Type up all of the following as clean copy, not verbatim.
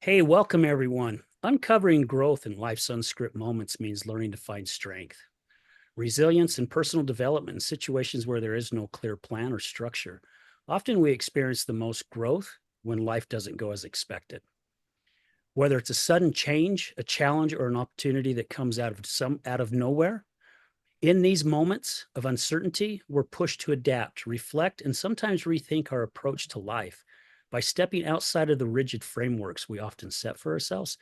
Hey, welcome everyone. Uncovering growth in life's unscripted moments means learning to find strength, resilience, and personal development in situations where there is no clear plan or structure. Often we experience the most growth when life doesn't go as expected. Whether it's a sudden change, a challenge, or an opportunity that comes out of nowhere, in these moments of uncertainty, we're pushed to adapt, reflect, and sometimes rethink our approach to life. By stepping outside of the rigid frameworks we often set for ourselves,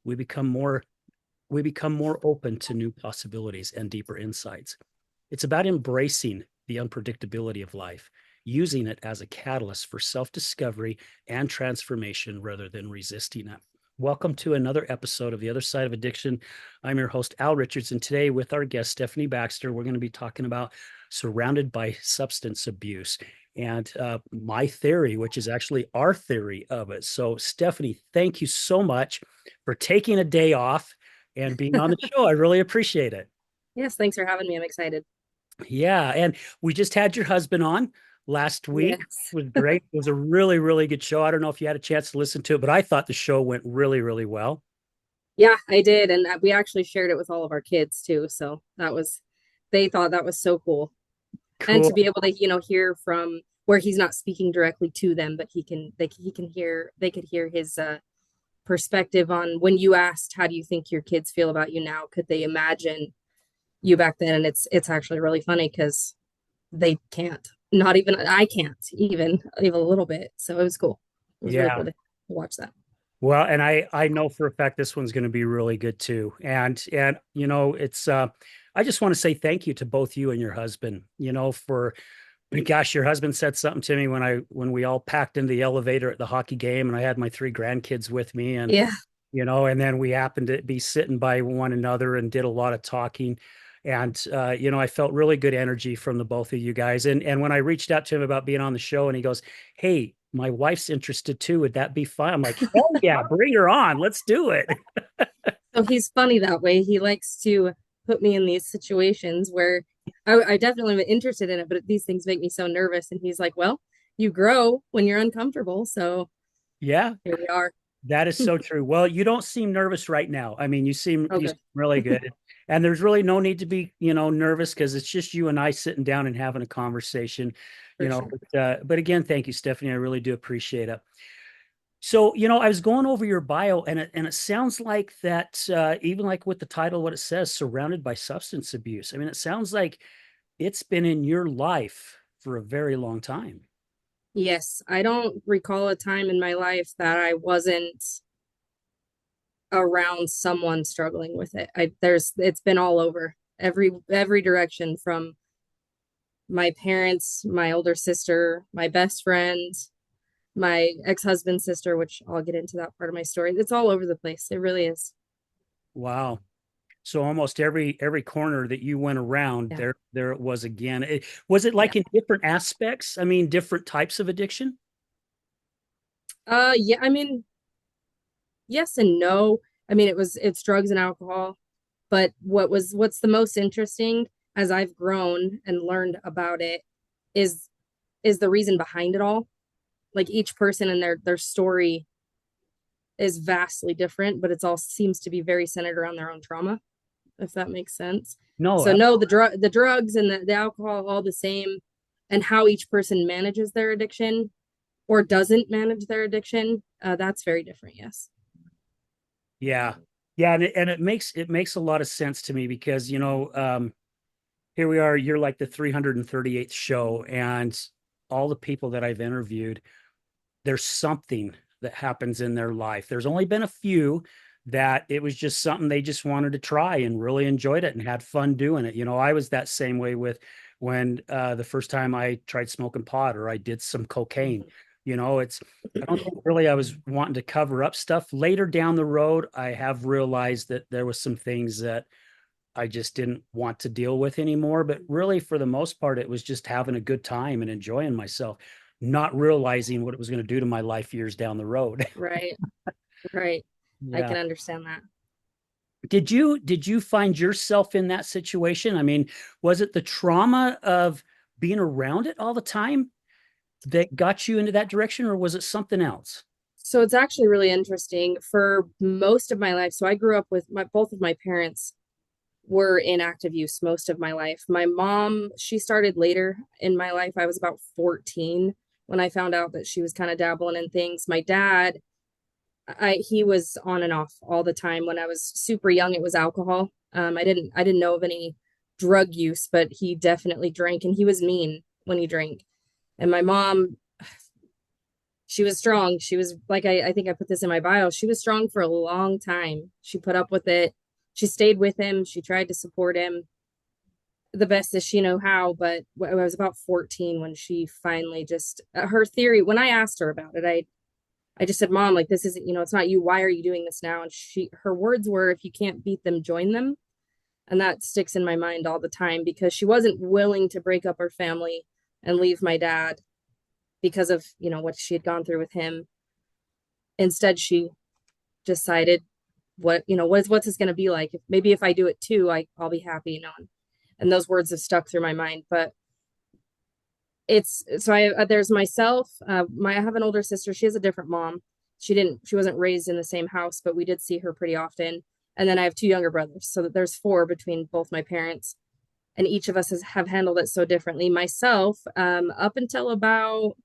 we become more we become more open to new possibilities and deeper insights. It's about embracing the unpredictability of life, using it as a catalyst for self-discovery and transformation rather than resisting it. Welcome to another episode of The Other Side of Addiction. I'm your host, Al Richards, and today with our guest, Stephanie Baxter, we're going to be talking about surrounded by substance abuse and my theory, which is actually our theory of it. So, Stephanie, thank you so much for taking a day off and being on the show. I really appreciate it. Yes, thanks for having me. I'm excited. Yeah, and we just had your husband on last week. Yes. It was great. It was a really, really good show. I don't know if you had a chance to listen to it, but I thought the show went really, really well. Yeah, I did. And we actually shared it with all of our kids too. So they thought that was so cool. And to Cool. be able to, hear from where he's not speaking directly to them, but they could hear his perspective on when you asked, how do you think your kids feel about you now? Could they imagine you back then? And it's actually really funny because they can't. Not even I can't even a little bit. So it was cool. It was really Yeah. cool to watch that. Well, and I know for a fact this one's going to be really good too. And it's I just want to say thank you to both you and your husband, for gosh, your husband said something to me when we all packed in the elevator at the hockey game and I had my three grandkids with me Yeah. and then we happened to be sitting by one another and did a lot of talking. And I felt really good energy from the both of you guys. And when I reached out to him about being on the show, and he goes, "Hey, my wife's interested too. Would that be fun?" I'm like, "Hell yeah, bring her on. Let's do it." So he's funny that way. He likes to put me in these situations where I definitely am interested in it, but these things make me so nervous. And he's like, well, you grow when you're uncomfortable. So Yeah, here we are. that is so true. Well, you don't seem nervous right now. I mean, Oh, you good. seem really good. And there's really no need to be, nervous because it's just you and I sitting down and having a conversation, For sure. but again, thank you, Stephanie. I really do appreciate it. So, I was going over your bio and it sounds like that even like with the title, what it says, surrounded by substance abuse. I mean, it sounds like it's been in your life for a very long time. Yes, I don't recall a time in my life that I wasn't around someone struggling with it. It's been all over every direction from my parents, my older sister, my best friend, my ex-husband's sister, which I'll get into that part of my story. It's all over the place. It really is. Wow. So almost every corner that you went around, Yeah. there it was again. Was it Yeah. like in different aspects? I mean, different types of addiction? Yeah, I mean, yes and no. I mean, it's drugs and alcohol, but what's the most interesting as I've grown and learned about it is is the reason behind it all. Like each person and their story is vastly different, but it's all seems to be very centered around their own trauma, if that makes sense. No, So no, the drugs and the alcohol all the same, and how each person manages their addiction or doesn't manage their addiction, that's very different. Yes. yeah. Yeah, and it makes a lot of sense to me because, here we are, you're like the 338th show, and all the people that I've interviewed, there's something that happens in their life. There's only been a few that it was just something they just wanted to try and really enjoyed it and had fun doing it. I was that same way with when the first time I tried smoking pot or I did some cocaine. It's I don't think really I was wanting to cover up stuff. Later down the road, I have realized that there was some things that I just didn't want to deal with anymore. But really, for the most part, it was just having a good time and enjoying myself, not realizing what it was going to do to my life years down the road. Right. Right. I Yeah. can understand that. Did you find yourself in that situation? I mean, was it the trauma of being around it all the time that got you into that direction, or was it something else? So it's actually really interesting. For most of my life, so I grew up with my both of my parents were in active use most of my life. My mom, she started later in my life. I was about 14 when I found out that she was kind of dabbling in things. My dad, he was on and off all the time. When I was super young, it was alcohol. I didn't know of any drug use, but he definitely drank, and he was mean when he drank. And my mom, she was strong. She was like, I think I put this in my bio. She was strong for a long time. She put up with it. She stayed with him. She tried to support him the best as she knew how. But I was about 14 when she finally just, her theory, when I asked her about it, I just said, Mom, like, this isn't, it's not you. Why are you doing this now? And her words were, if you can't beat them, join them. And that sticks in my mind all the time because she wasn't willing to break up her family and leave my dad because of, what she had gone through with him. Instead, she decided what's this going to be like? Maybe if I do it too, I'll be happy, and those words have stuck through my mind. But it's so there's myself. I have an older sister. She has a different mom. She wasn't raised in the same house, but we did see her pretty often. And then I have two younger brothers, so that there's four between both my parents, and each of us have handled it so differently. Myself, up until about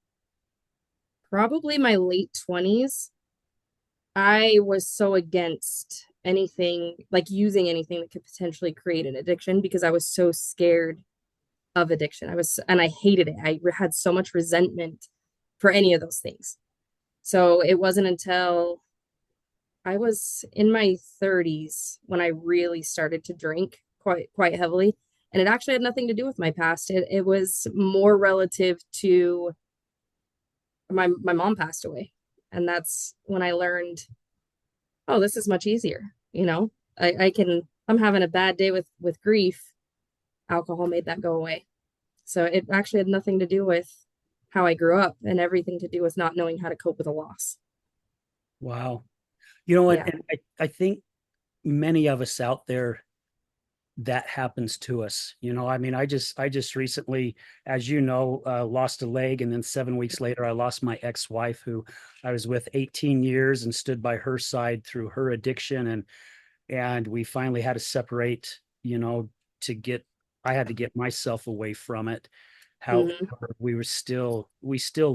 probably my late 20s, I was so against anything like using anything that could potentially create an addiction because I was so scared of addiction. And I hated it. I had so much resentment for any of those things. So it wasn't until I was in my 30s when I really started to drink quite heavily. And it actually had nothing to do with my past. It was more relative to my mom passed away. And that's when I learned, oh, this is much easier. I'm having a bad day with grief. Alcohol made that go away. So it actually had nothing to do with how I grew up and everything to do with not knowing how to cope with a loss. Wow. You know what? Yeah. And I think many of us out there that happens to us. I mean, I just recently, as you know, lost a leg, and then 7 weeks later, I lost my ex-wife, who I was with 18 years and stood by her side through her addiction, and we finally had to separate. To get, I had to get myself away from it. However, Hmm. we still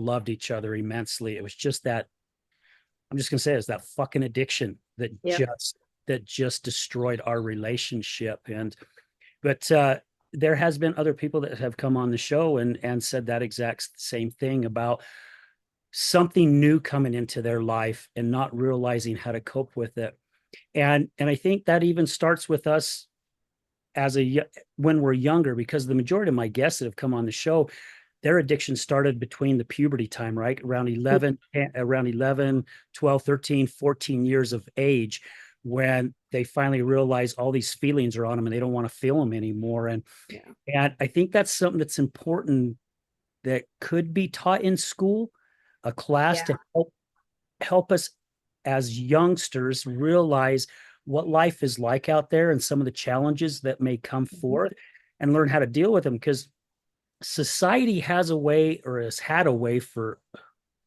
loved each other immensely. It was just that, I'm just gonna say, it's that fucking addiction that Yep. just destroyed our relationship. But there has been other people that have come on the show and said that exact same thing about something new coming into their life and not realizing how to cope with it. And I think that even starts with us as when we're younger, because the majority of my guests that have come on the show, their addiction started between the puberty time, right? Around 11, 12, 13, 14 years of age, when they finally realize all these feelings are on them and they don't want to feel them anymore. And Yeah. and I think that's something that's important, that could be taught in school, a class Yeah. to help us as youngsters realize what life is like out there and some of the challenges that may come Mhm. forth, and learn how to deal with them, because society has a way, or has had a way for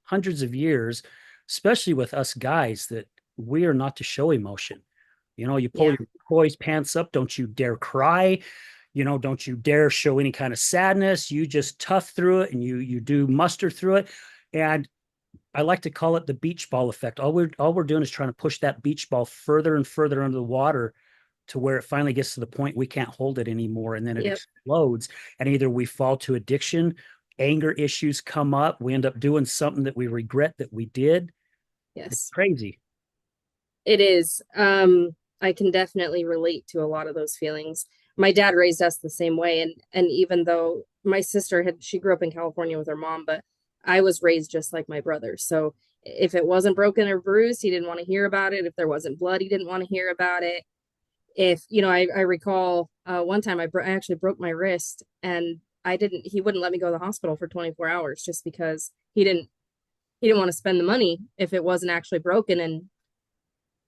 hundreds of years, especially with us guys, that we are not to show emotion. You pull Yeah. your boys' pants up, don't you dare cry. Don't you dare show any kind of sadness. You just tough through it, and you do muster through it. And I like to call it the beach ball effect. All we're doing is trying to push that beach ball further and further under the water, to where it finally gets to the point we can't hold it anymore, and then it Yep. explodes. And either we fall to addiction, anger issues come up, we end up doing something that we regret that we did. It's Yes. crazy. It is. I can definitely relate to a lot of those feelings. My dad raised us the same way, and even though my sister she grew up in California with her mom, but I was raised just like my brother. So if it wasn't broken or bruised, he didn't want to hear about it. If there wasn't blood, he didn't want to hear about it. If I recall one time I actually broke my wrist, and he wouldn't let me go to the hospital for 24 hours just because he didn't want to spend the money if it wasn't actually broken. And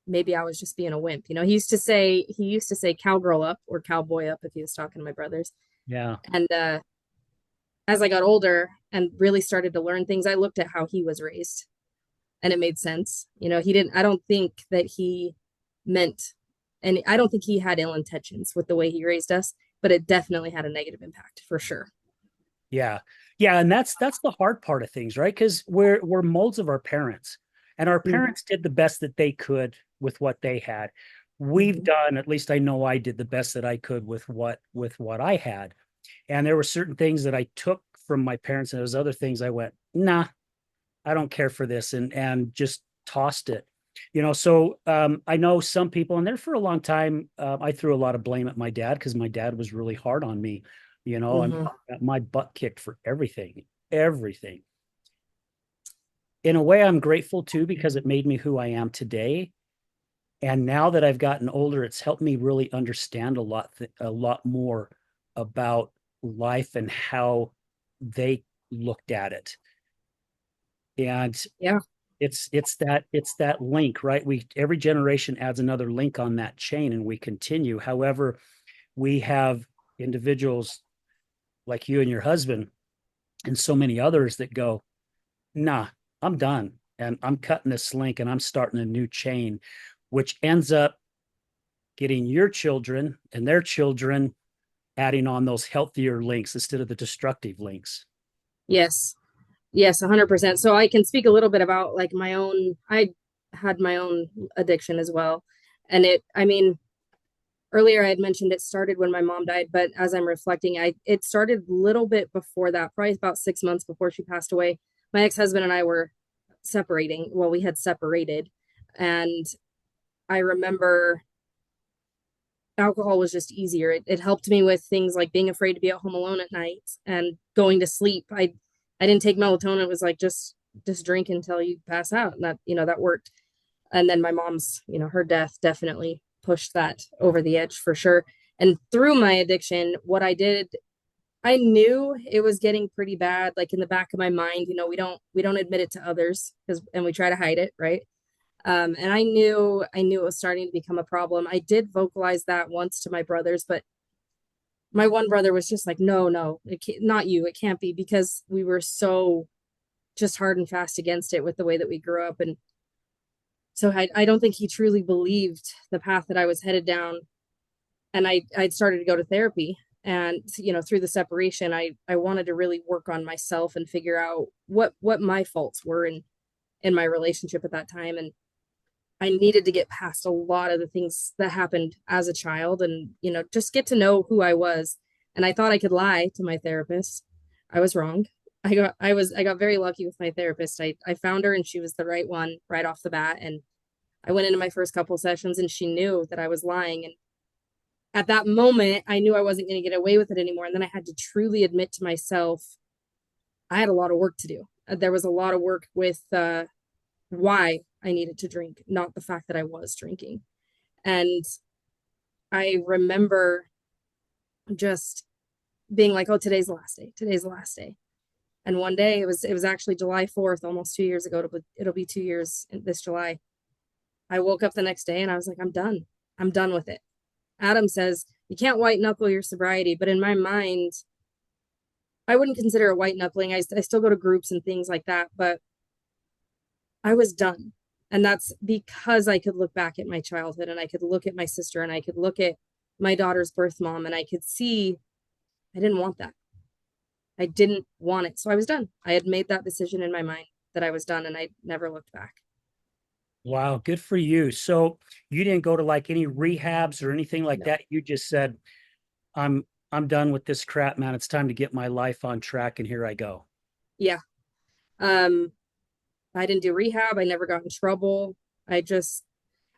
maybe I was just being a wimp. He used to say cowgirl up or cowboy up if he was talking to my brothers. Yeah. And as I got older and really started to learn things, I looked at how he was raised. and it made sense. He didn't, I don't think that he meant, and I don't think he had ill intentions with the way he raised us, but it definitely had a negative impact for sure. Yeah. Yeah. And that's the hard part of things, right? Because we're molds of our parents. And our Mhm. parents did the best that they could with what they had. We've Mhm. done, at least I know I did the best that I could with what I had. And there were certain things that I took from my parents, and there was other things I went, nah, I don't care for this, and just tossed it. So I know some people, and there for a long time, I threw a lot of blame at my dad because my dad was really hard on me. I Mhm. got my butt kicked for everything, everything. In a way, I'm grateful too because it made me who I am today. And now that I've gotten older, it's helped me really understand a lot more about life and how they looked at it. And Yeah. it's that link, right? We every generation adds another link on that chain and we continue. However, we have individuals like you and your husband and so many others that go, nah, I'm done. And I'm cutting this link and I'm starting a new chain, which ends up getting your children and their children adding on those healthier links instead of the destructive links. Yes. Yes, 100%. So I can speak a little bit about like my own, I had my own addiction as well. And I mean, earlier I had mentioned it started when my mom died, but as I'm reflecting, it started a little bit before that, probably about 6 months before she passed away. My ex-husband and I were separating. Well, we had separated. And I remember alcohol was just easier. It helped me with things like being afraid to be at home alone at night and going to sleep. I didn't take melatonin. It was like just drink until you pass out. And that worked. And then my mom's, her death definitely pushed that over the edge for sure. And through my addiction, what I did, I knew it was getting pretty bad, like in the back of my mind. We don't admit it to others and we try to hide it, right? And I knew it was starting to become a problem. I did vocalize that once to my brothers, but my one brother was just like, no, no, not you. It can't be, because we were so just hard and fast against it with the way that we grew up. And so I don't think he truly believed the path that I was headed down. And I'd started to go to therapy. And through the separation, I wanted to really work on myself and figure out what my faults were in my relationship at that time. And I needed to get past a lot of the things that happened as a child and, just get to know who I was. And I thought I could lie to my therapist. I was wrong. I got very lucky with my therapist. I found her and she was the right one right off the bat. And I went into my first couple sessions and she knew that I was lying. And at that moment, I knew I wasn't going to get away with it anymore. And then I had to truly admit to myself, I had a lot of work to do. There was a lot of work with why I needed to drink, not the fact that I was drinking. And I remember just being like, oh, today's the last day. Today's the last day. And one day it was actually July 4th, almost 2 years ago. It'll be 2 years this July. I woke up the next day and I was like, I'm done. I'm done with it. Adam says, you can't white knuckle your sobriety. But in my mind, I wouldn't consider it white knuckling. I still go to groups and things like that, but I was done. And that's because I could look back at my childhood and I could look at my sister and I could look at my daughter's birth mom and I could see I didn't want that. I didn't want it. So I was done. I had made that decision in my mind that I was done and I never looked back. Wow, good for you. So you didn't go to like any rehabs or anything like No. that. You just said, I'm done with this crap, man. It's time to get my life on track, and here I go. Yeah. Um, I didn't do rehab. I never got in trouble.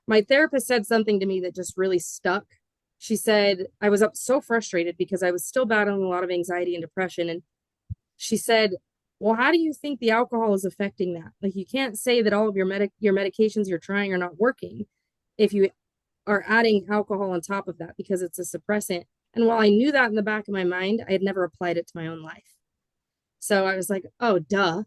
My therapist said something to me that just really stuck. She said, I was up so frustrated because I was still battling a lot of anxiety and depression. And she said, well, how do you think the alcohol is affecting that? Like, you can't say that all of your medications you're trying are not working if you are adding alcohol on top of that because it's a suppressant. And while I knew that in the back of my mind, I had never applied it to my own life. So I was like, oh, duh.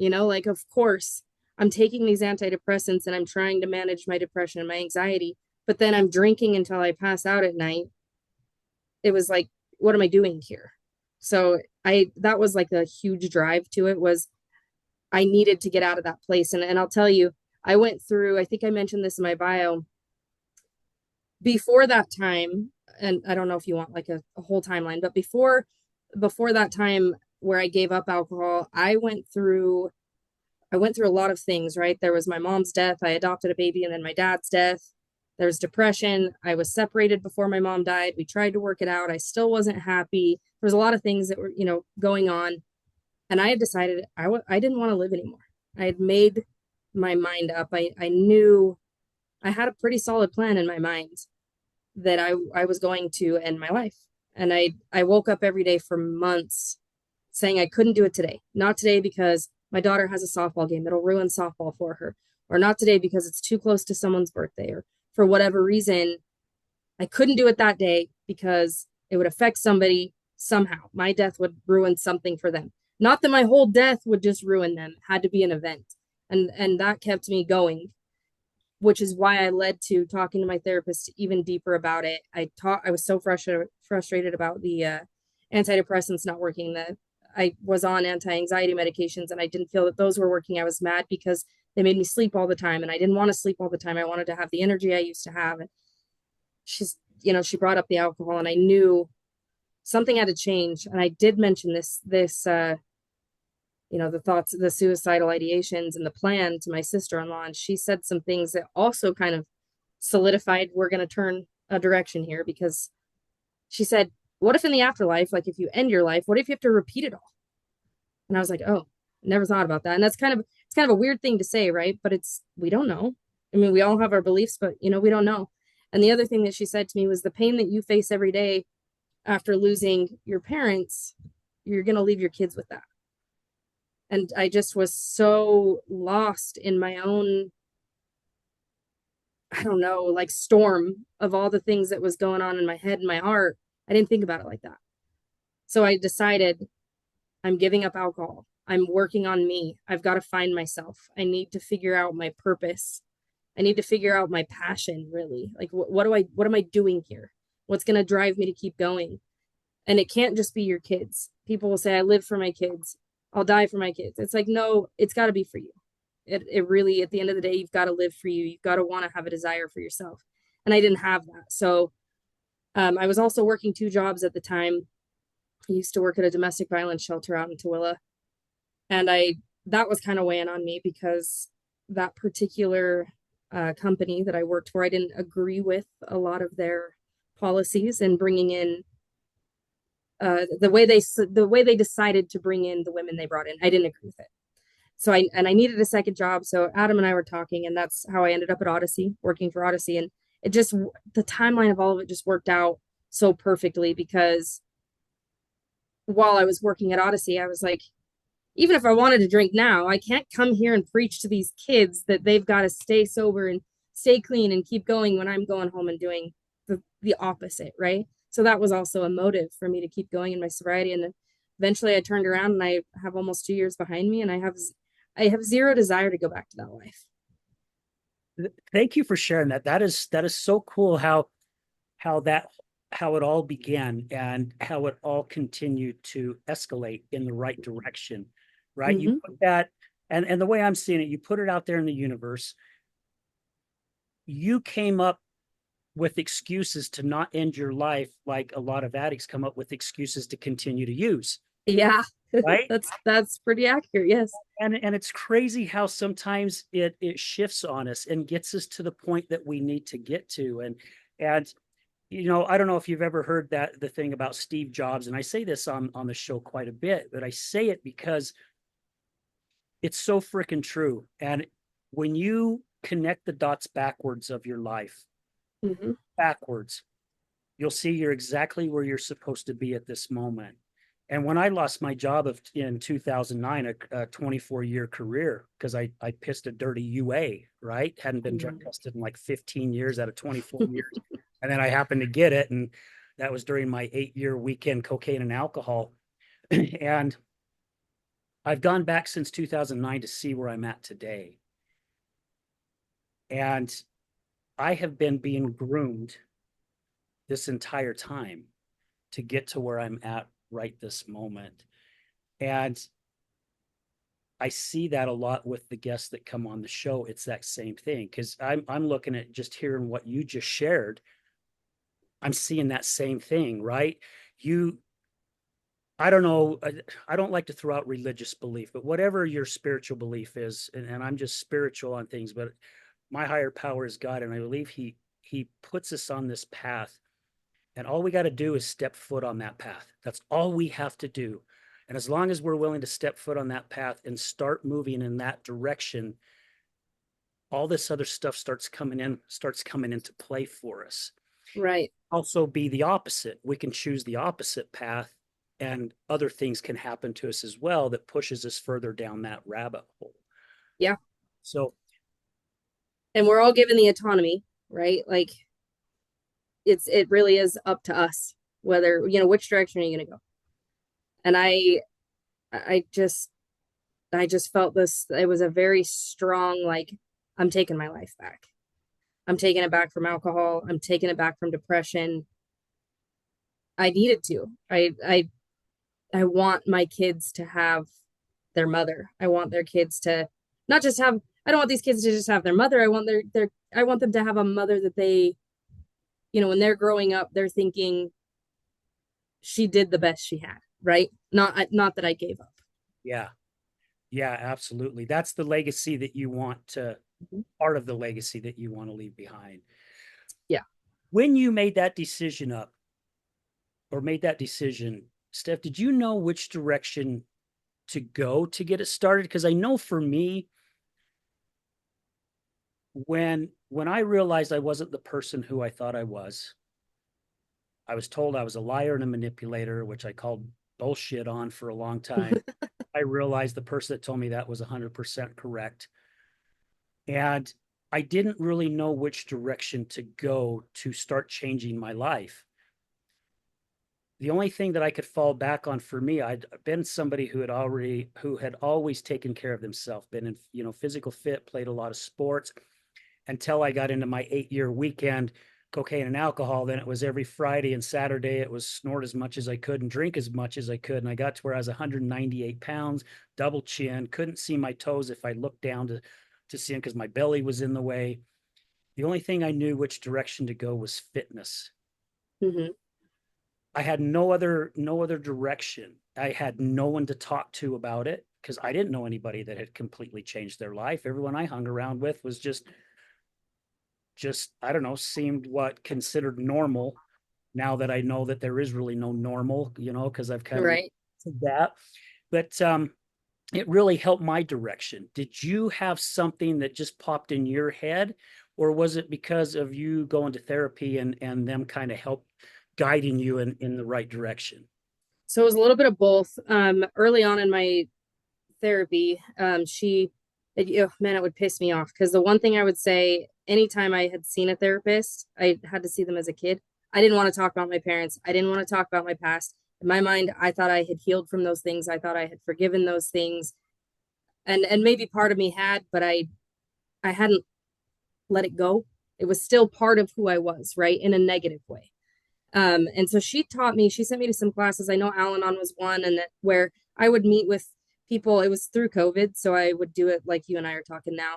Like, of course, I'm taking these antidepressants and I'm trying to manage my depression and my anxiety, but then I'm drinking until I pass out at night. It was like, what am I doing here? So that was like a huge drive to it was I needed to get out of that place. And I'll tell you, I went through, I think I mentioned this in my bio, before that time, and I don't know if you want like a whole timeline, but before that time where I gave up alcohol, I went through a lot of things, right? There was my mom's death, I adopted a baby, and then my dad's death. There's depression. I was separated before my mom died. We tried to work it out. I still wasn't happy. There was a lot of things that were, going on. And I had decided I didn't want to live anymore. I had made my mind up. I knew I had a pretty solid plan in my mind that I was going to end my life. And I woke up every day for months saying I couldn't do it today. Not today because my daughter has a softball game. It'll ruin softball for her. Or not today because it's too close to someone's birthday. Or for whatever reason, I couldn't do it that day because it would affect somebody somehow. My death would ruin something for them. Not that my whole death would just ruin them. It had to be an event. And that kept me going, which is why I led to talking to my therapist even deeper about it. I was so frustrated about the antidepressants not working, that I was on anti-anxiety medications and I didn't feel that those were working. I was mad because they made me sleep all the time and I didn't want to sleep all the time. I wanted to have the energy I used to have. And she brought up the alcohol and I knew something had to change. And I did mention the thoughts, the suicidal ideations and the plan to my sister-in-law. And she said some things that also kind of solidified we're going to turn a direction here, because she said, what if in the afterlife, like if you end your life, what if you have to repeat it all? And I was like, oh, never thought about that. And it's kind of a weird thing to say, right? But we don't know. I mean, we all have our beliefs, but we don't know. And the other thing that she said to me was, the pain that you face every day after losing your parents, you're going to leave your kids with that. And I just was so lost in my own, I don't know, like storm of all the things that was going on in my head and my heart. I didn't think about it like that. So I decided, I'm giving up alcohol. I'm working on me. I've got to find myself. I need to figure out my purpose. I need to figure out my passion, really. Like, what am I doing here? What's going to drive me to keep going? And it can't just be your kids. People will say, I live for my kids. I'll die for my kids. It's like, no, it's got to be for you. It really, at the end of the day, you've got to live for you. You've got to want to have a desire for yourself. And I didn't have that. So I was also working two jobs at the time. I used to work at a domestic violence shelter out in Tooele. And that was kind of weighing on me because that particular company that I worked for, I didn't agree with a lot of their policies and bringing in the way they decided to bring in the women they brought in. I didn't agree with it. So I needed a second job. So Adam and I were talking, and that's how I ended up at Odyssey, working for Odyssey. And it just, the timeline of all of it just worked out so perfectly, because while I was working at Odyssey, I was like, even if I wanted to drink now, I can't come here and preach to these kids that they've got to stay sober and stay clean and keep going when I'm going home and doing the opposite, right? So that was also a motive for me to keep going in my sobriety. And then eventually I turned around and I have almost 2 years behind me, and I have zero desire to go back to that life. Thank you for sharing that. That is so cool how that how it all began and how it all continued to escalate in the right direction, right? You Mm-hmm. put that, and the way I'm seeing it, you put it out there in the universe. You came up with excuses to not end your life, like a lot of addicts come up with excuses to continue to use, Yeah, right? that's pretty accurate. Yes. And it's crazy how sometimes it shifts on us and gets us to the point that we need to get to. And I don't know if you've ever heard that the thing about Steve Jobs, and I say this on the show quite a bit, but I say it because it's so freaking true. And when you connect the dots backwards of your life, Mm-hmm. backwards, you'll see you're exactly where you're supposed to be at this moment. And when I lost my job in 2009, a 24-year career, because I pissed a dirty UA, right? Hadn't been drug tested in like 15 years out of 24 years. And then I happened to get it. And that was during my 8-year weekend cocaine and alcohol. And I've gone back since 2009 to see where I'm at today. And I have been being groomed this entire time to get to where I'm at right this moment. And I see that a lot with the guests that come on the show. It's that same thing because I'm looking at just hearing what you just shared. I'm seeing that same thing, right? You, I don't know, I don't like to throw out religious belief, but whatever your spiritual belief is, and I'm just spiritual on things, but my higher power is God, and I believe He puts us on this path, and all we got to do is step foot on that path. That's all we have to do. And as long as we're willing to step foot on that path and start moving in that direction, all this other stuff starts coming into play for us. Right. Also be the opposite. We can choose the opposite path and other things can happen to us as well that pushes us further down that rabbit hole. Yeah. So And we're all given the autonomy, right? Like it really is up to us whether, which direction are you going to go. And I just I just felt this, it was a very strong, like, I'm taking my life back. I'm taking it back from alcohol. I'm taking it back from depression. I needed to. I want my kids to have their mother. I want their kids to not just have, I don't want these kids to just have their mother. I want I want them to have a mother that they, when they're growing up, they're thinking she did the best she had, right? Not that I gave up. yeah, yeah, absolutely. That's the legacy that you want to, part of the legacy that you want to leave behind. Yeah. When you made that decision up or made that decision, Steph, did you know which direction to go to get it started? Because I know for me, when I realized I wasn't the person who I thought I was told I was a liar and a manipulator, which I called bullshit on for a long time. I realized the person that told me that was 100% correct. And I didn't really know which direction to go to start changing my life. The only thing that I could fall back on for me, I'd been somebody who had always taken care of themselves, been in, physical fit, played a lot of sports until I got into my 8-year weekend cocaine and alcohol. Then it was every Friday and Saturday. It was snort as much as I could and drink as much as I could. And I got to where I was 198 pounds, double chin, couldn't see my toes if I looked down to see them because my belly was in the way. The only thing I knew which direction to go was fitness. Mm-hmm. I had no other direction. I had no one to talk to about it because I didn't know anybody that had completely changed their life. Everyone I hung around with was just I don't know, seemed what considered normal. Now that I know that there is really no normal, because I've kind of Right. that. But it really helped my direction. Did you have something that just popped in your head, or was it because of you going to therapy and them kind of help guiding you in the right direction? So it was a little bit of both. Early on in my therapy, man, it would piss me off because the one thing I would say anytime I had seen a therapist, I had to see them as a kid. I didn't want to talk about my parents. I didn't want to talk about my past. In my mind, I thought I had healed from those things. I thought I had forgiven those things. And maybe part of me had, but I hadn't let it go. It was still part of who I was, right? In a negative way. And so she sent me to some classes. I know Al Anon was one, and that where I would meet with people. It was through COVID, so I would do it like you and I are talking now.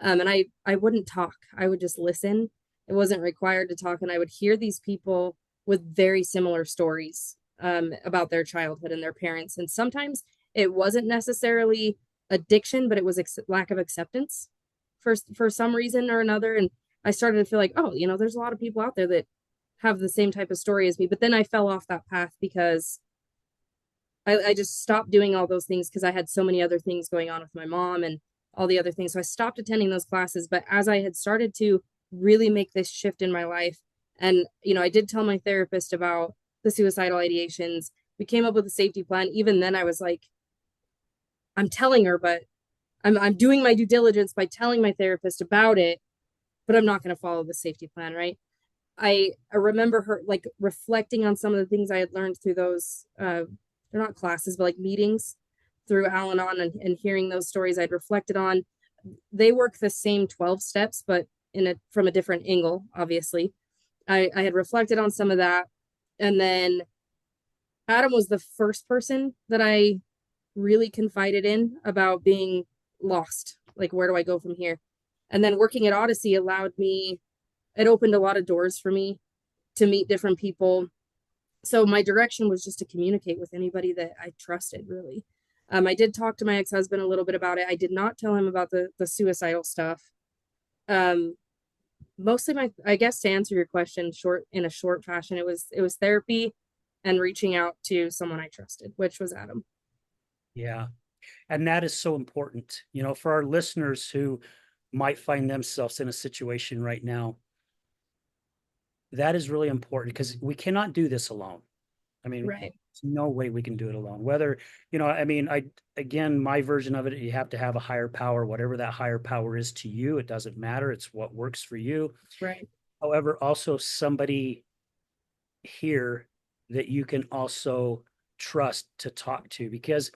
And I wouldn't talk. I would just listen. It wasn't required to talk, and I would hear these people with very similar stories about their childhood and their parents. And sometimes it wasn't necessarily addiction, but it was lack of acceptance for some reason or another. And I started to feel like, oh, there's a lot of people out there that have the same type of story as me. But then I fell off that path because I just stopped doing all those things because I had so many other things going on with my mom and all the other things. So I stopped attending those classes. But as I had started to really make this shift in my life, and I did tell my therapist about the suicidal ideations. We came up with a safety plan. Even then, I was like, I'm telling her, but I'm doing my due diligence by telling my therapist about it, but I'm not going to follow the safety plan, right? I remember her like reflecting on some of the things I had learned through those they're not classes but like meetings through Al Anon and hearing those stories I'd reflected on. They work the same 12 steps but from a different angle, obviously. I had reflected on some of that, and then Adam was the first person that I really confided in about being lost. Like, where do I go from here? And then working at Odyssey allowed me, it opened a lot of doors for me to meet different people. So my direction was just to communicate with anybody that I trusted, really. I did talk to my ex-husband a little bit about it. I did not tell him about the suicidal stuff. Um, Mostly I guess to answer your question short in a short fashion, it was therapy and reaching out to someone I trusted, which was Adam. Yeah. And that is so important, for our listeners who might find themselves in a situation right now. That is really important because we cannot do this alone. I mean, Right. there's no way we can do it alone. Whether, I mean, again, my version of it, you have to have a higher power, whatever that higher power is to you. It doesn't matter. It's what works for you. Right. However, also somebody here that you can also trust to talk to because,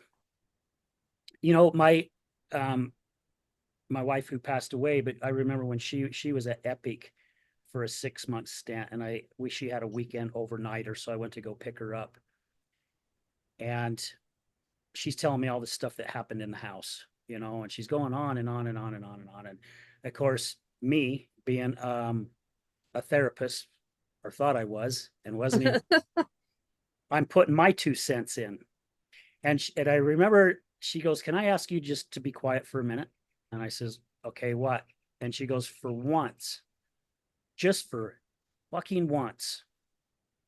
um, my wife who passed away, but I remember when she was at Epic for a 6 month stint, and she had a weekend overnighter, so I went to go pick her up, and she's telling me all the stuff that happened in the house, and she's going on and on and on and on and on, and of course, me being a therapist, or thought I was, and wasn't even. I'm putting my 2 cents in, and I remember she goes, "Can I ask you just to be quiet for a minute?" And I says, "Okay, what?" And she goes, "For once, just for fucking once,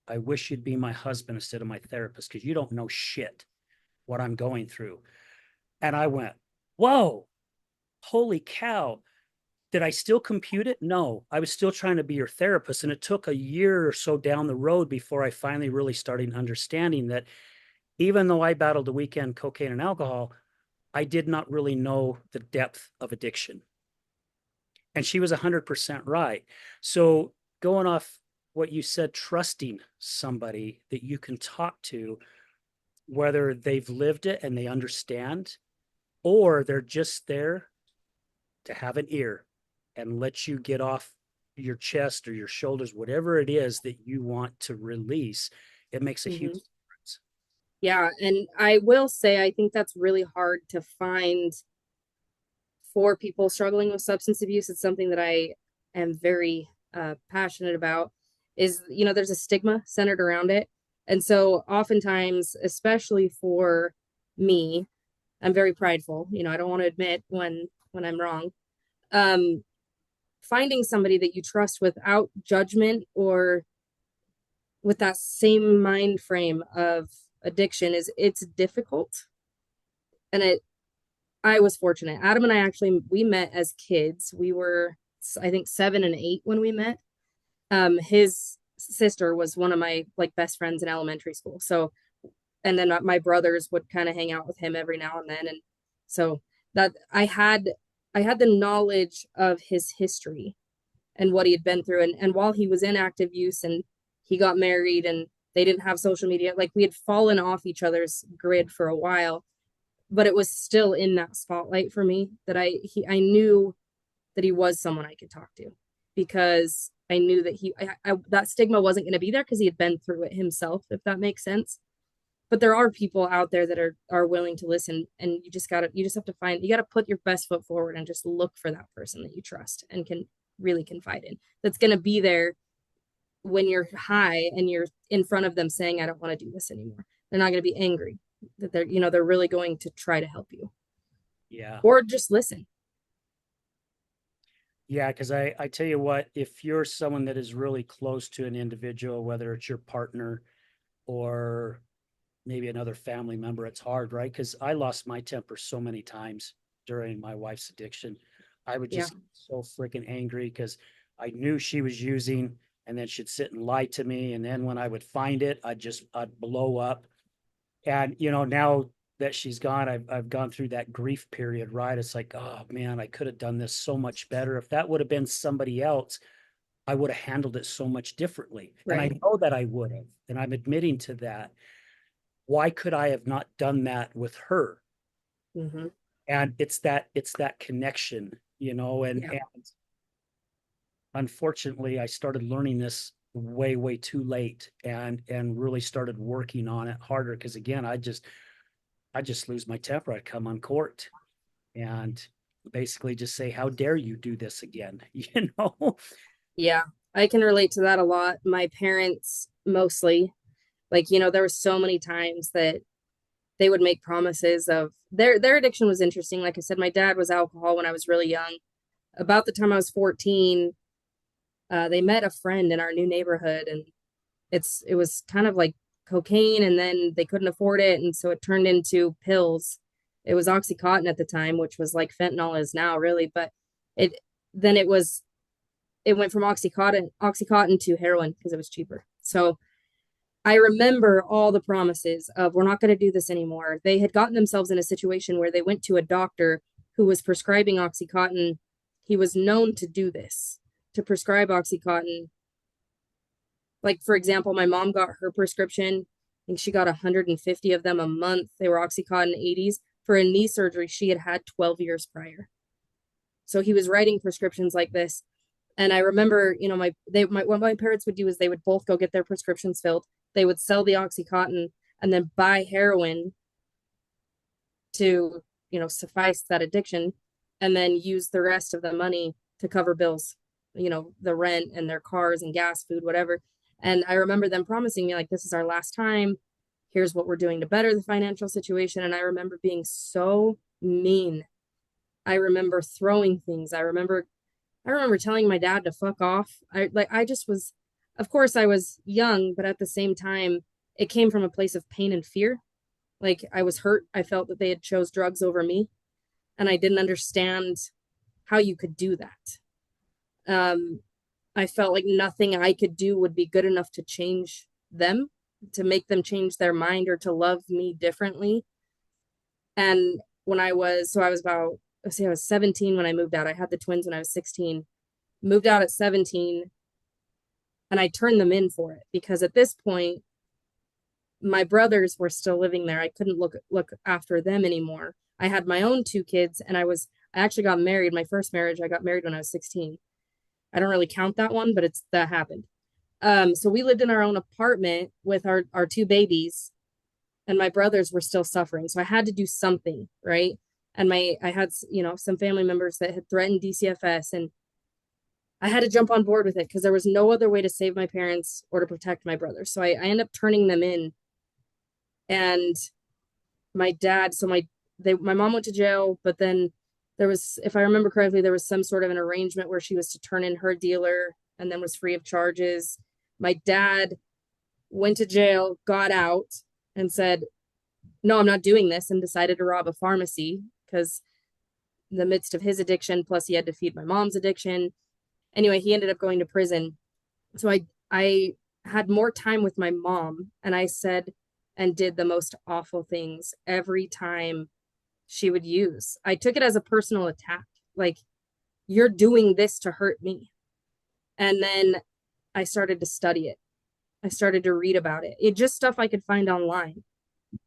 I wish you'd be my husband instead of my therapist because you don't know shit what I'm going through." And I went, "Whoa, holy cow." Did I still compute it? No, I was still trying to be your therapist. And it took a year or so down the road before I finally really started understanding that even though I battled the weekend cocaine and alcohol, I did not really know the depth of addiction. And she was 100% right. So, going off what you said, trusting somebody that you can talk to, whether they've lived it and they understand, or they're just there to have an ear and let you get off your chest or your shoulders, whatever it is that you want to release, it makes a huge Mm-hmm. difference. Yeah, and I will say I think that's really hard to find for people struggling with substance abuse. It's something that I am very passionate about. Is there's a stigma centered around it, and so oftentimes, especially for me, I'm very prideful. I don't want to admit when I'm wrong. Um, Finding somebody that you trust without judgment or with that same mind frame of addiction it's difficult, and I was fortunate. Adam and I actually we met as kids. We were I think 7 and 8 when we met. His sister was one of my like best friends in elementary school. So and then my brothers would kind of hang out with him every now and then, and so that I had the knowledge of his history and what he had been through, and while he was in active use and he got married and they didn't have social media, like we had fallen off each other's grid for a while, but it was still in that spotlight for me that I knew that he was someone I could talk to because I knew that that stigma wasn't going to be there because he had been through it himself, if that makes sense. But there are people out there that are willing to listen, and you just have to find, you got to put your best foot forward and just look for that person that you trust and can really confide in, that's going to be there when you're high and you're in front of them saying I don't want to do this anymore. They're not going to be angry, that they're really going to try to help you Yeah. or just listen. Yeah. Because I tell you what, if you're someone that is really close to an individual, whether it's your partner or maybe another family member, it's hard, right? Because I lost my temper so many times during my wife's addiction. I would Yeah. just get so freaking angry because I knew she was using, and then she'd sit and lie to me. And then when I would find it, I'd blow up. And now that she's gone, I've gone through that grief period, right? It's like, oh man, I could have done this so much better. If that would have been somebody else, I would have handled it so much differently. And I Right. know that I would have, and I'm admitting to that. Why could I have not done that with her? Mm-hmm. And it's that connection, and Yeah. and unfortunately I started learning this way, way too late, and really started working on it harder because again, I just lose my temper. I'd come on court and basically just say, "How dare you do this again?" You know? Yeah, I can relate to that a lot. My parents mostly, like, there were so many times that they would make promises of their addiction was interesting. Like I said, my dad was alcohol when I was really young. About the time I was 14, they met a friend in our new neighborhood, and it was kind of like cocaine, and then they couldn't afford it, and so it turned into pills. It was Oxycontin at the time, which was like fentanyl is now, really, but it then it went from Oxycontin to heroin because it was cheaper. So I remember all the promises of we're not going to do this anymore. They had gotten themselves in a situation where they went to a doctor who was prescribing Oxycontin. He was known to do this, to prescribe Oxycontin. Like, for example, my mom got her prescription. I think she got 150 of them a month. They were Oxycontin 80s for a knee surgery she had had 12 years prior. So he was writing prescriptions like this. And I remember, what my parents would do is they would both go get their prescriptions filled. They would sell the Oxycontin and then buy heroin to, suffice that addiction, and then use the rest of the money to cover bills, the rent and their cars and gas, food, whatever. And I remember them promising me, like, this is our last time. Here's what we're doing to better the financial situation. And I remember being so mean. I remember throwing things. I remember telling my dad to fuck off. I just was, of course I was young, but at the same time, it came from a place of pain and fear. Like, I was hurt. I felt that they had chose drugs over me, and I didn't understand how you could do that. Um, I felt like nothing I could do would be good enough to change them, to make them change their mind or to love me differently. And I was about, let's see, I was 17 when I moved out. I had the twins when I was 16, moved out at 17, and I turned them in for it because at this point, my brothers were still living there. I couldn't look after them anymore. I had my own two kids, and I actually got married. My first marriage, I got married when I was 16. I don't really count that one, but that happened. So we lived in our own apartment with our two babies, and my brothers were still suffering. So I had to do something, right? And I had, some family members that had threatened DCFS, and I had to jump on board with it because there was no other way to save my parents or to protect my brothers. So I ended up turning them in. And my dad, so my mom went to jail, but then there was, if I remember correctly, there was some sort of an arrangement where she was to turn in her dealer and then was free of charges. My dad went to jail, got out, and said, no, I'm not doing this, and decided to rob a pharmacy because in the midst of his addiction, plus he had to feed my mom's addiction. Anyway, he ended up going to prison. So I had more time with my mom, and I said and did the most awful things every time she would use. I took it as a personal attack. Like, you're doing this to hurt me. And then I started to study it. I started to read about it. It just stuff I could find online.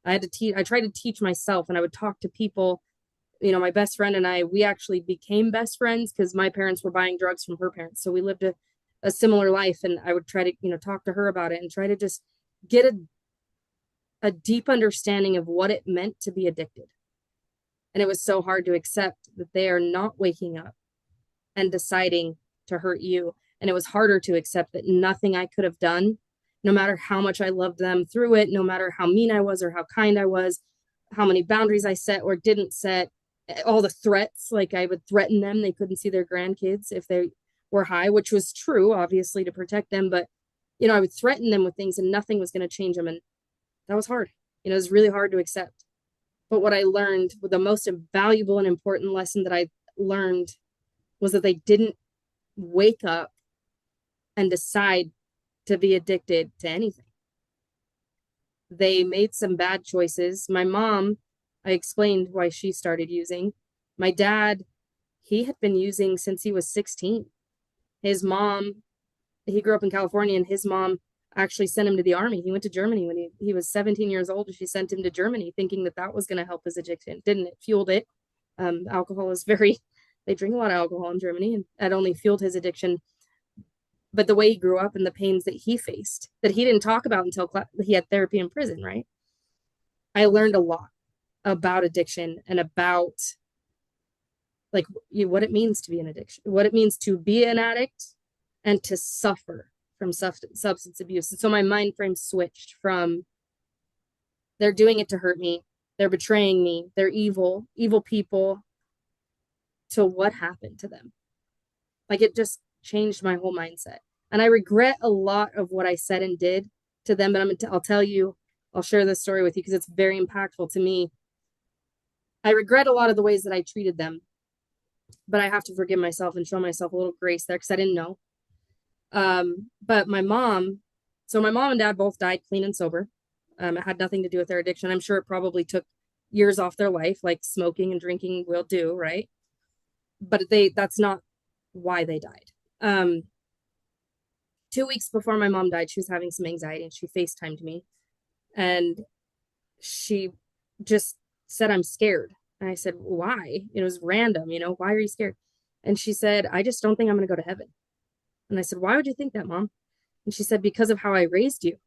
I tried to teach myself, and I would talk to people. My best friend and we actually became best friends because my parents were buying drugs from her parents. So we lived a similar life, and I would try to, talk to her about it and try to just get a deep understanding of what it meant to be addicted. And it was so hard to accept that they are not waking up and deciding to hurt you. And it was harder to accept that nothing I could have done, no matter how much I loved them through it, no matter how mean I was or how kind I was, how many boundaries I set or didn't set, all the threats, like I would threaten them. They couldn't see their grandkids if they were high, which was true, obviously, to protect them. But, I would threaten them with things and nothing was going to change them. And that was hard. It was really hard to accept. But what I learned, the most valuable and important lesson that I learned was that they didn't wake up and decide to be addicted to anything. They made some bad choices. My mom, I explained why she started using. My dad, he had been using since he was 16. His mom, he grew up in California, and his mom actually sent him to the army. He went to Germany when he was 17 years old. She sent him to Germany thinking that was going to help his addiction. Didn't. It fueled it. Alcohol is they drink a lot of alcohol in Germany, and that only fueled his addiction. But the way he grew up and the pains that he faced that he didn't talk about until he had therapy in prison, right? I learned a lot about addiction and about like what it means to be an addiction, what it means to be an addict and to suffer from substance abuse. And so my mind frame switched from they're doing it to hurt me, they're betraying me, they're evil people, to what happened to them. Like it just changed my whole mindset. And I regret a lot of what I said and did to them, but I'll tell you, I'll share this story with you because it's very impactful to me. I regret a lot of the ways that I treated them, but I have to forgive myself and show myself a little grace there because I didn't know. But my mom, so my mom and dad both died clean and sober. It had nothing to do with their addiction. I'm sure it probably took years off their life, like smoking and drinking will do, right? But that's not why they died. 2 weeks before my mom died, she was having some anxiety and she FaceTimed me and she just said, I'm scared. And I said, why? It was random, why are you scared? And she said, I just don't think I'm going to go to heaven. And I said, why would you think that, Mom? And she said, because of how I raised you.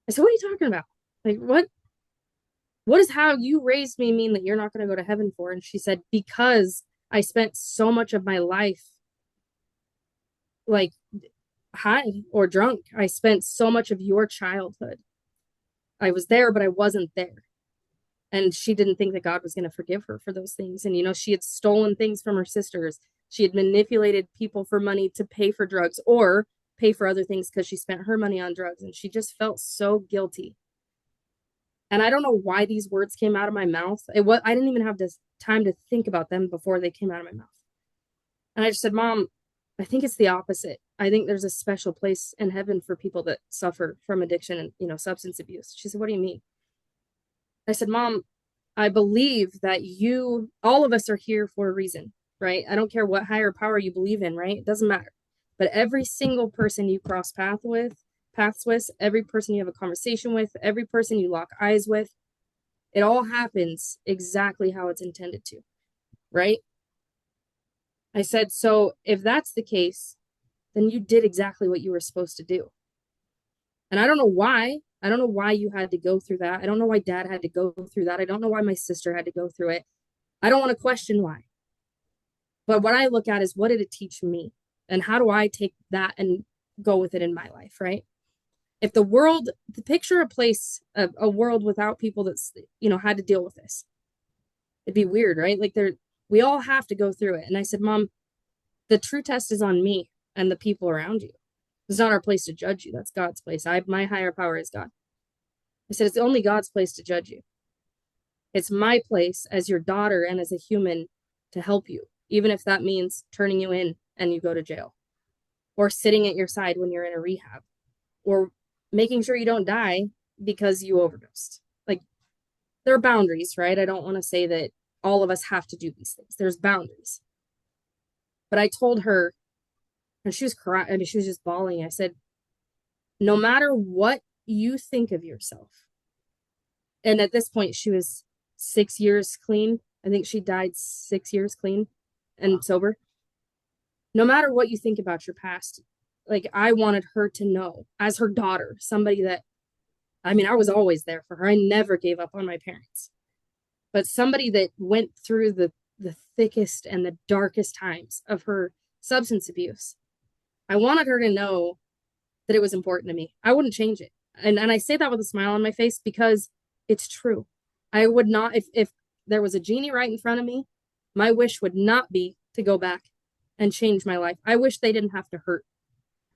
I said, what are you talking about? Like, what does how you raised me mean that you're not going to go to heaven for? And she said, because I spent so much of my life like high or drunk. I spent so much of your childhood. I was there, but I wasn't there. And she didn't think that God was going to forgive her for those things. And, she had stolen things from her sisters. She had manipulated people for money to pay for drugs or pay for other things because she spent her money on drugs. And she just felt so guilty. And I don't know why these words came out of my mouth. I didn't even have this time to think about them before they came out of my mouth. And I just said, Mom, I think it's the opposite. I think there's a special place in heaven for people that suffer from addiction and, substance abuse. She said, what do you mean? I said, Mom, I believe that all of us are here for a reason, right? I don't care what higher power you believe in, right? It doesn't matter. But every single person you cross paths with, every person you have a conversation with, every person you lock eyes with, it all happens exactly how it's intended to, right? I said, so if that's the case, then you did exactly what you were supposed to do. And I don't know why. I don't know why you had to go through that. I don't know why Dad had to go through that. I don't know why my sister had to go through it. I don't want to question why. But what I look at is what did it teach me? And how do I take that and go with it in my life, right? If picture a world without people that's, had to deal with this. It'd be weird, right? Like we all have to go through it. And I said, Mom, the true test is on me and the people around you. It's not our place to judge you. That's God's place. My higher power is God. I said, it's only God's place to judge you. It's my place as your daughter and as a human to help you, even if that means turning you in and you go to jail or sitting at your side when you're in a rehab or making sure you don't die because you overdosed. Like there are boundaries, right? I don't want to say that all of us have to do these things. There's boundaries. But I told her, and she was crying. I mean, she was just bawling. I said, no matter what you think of yourself, and at this point, she was 6 years clean. I think she died 6 years clean and sober. No matter what you think about your past, like I wanted her to know as her daughter, somebody that, I mean, I was always there for her. I never gave up on my parents, but somebody that went through the thickest and the darkest times of her substance abuse. I wanted her to know that it was important to me. I wouldn't change it. And I say that with a smile on my face because it's true. I would not, if there was a genie right in front of me, my wish would not be to go back and change my life. I wish they didn't have to hurt.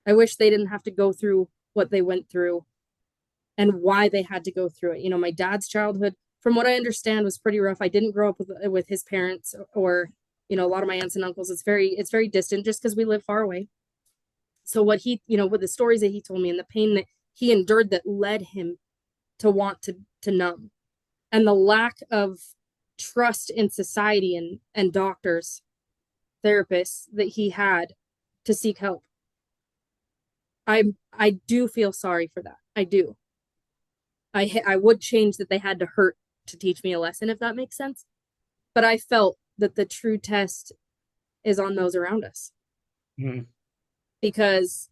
I wish they didn't have to go through what they went through and why they had to go through it. My dad's childhood, from what I understand, was pretty rough. I didn't grow up with his parents or, a lot of my aunts and uncles. It's very distant just because we live far away. So what he, with the stories that he told me and the pain that he endured that led him to want to numb and the lack of trust in society and doctors, therapists that he had to seek help. I do feel sorry for that. I do. I would change that they had to hurt to teach me a lesson, if that makes sense. But I felt that the true test is on those around us. Mm-hmm. Because,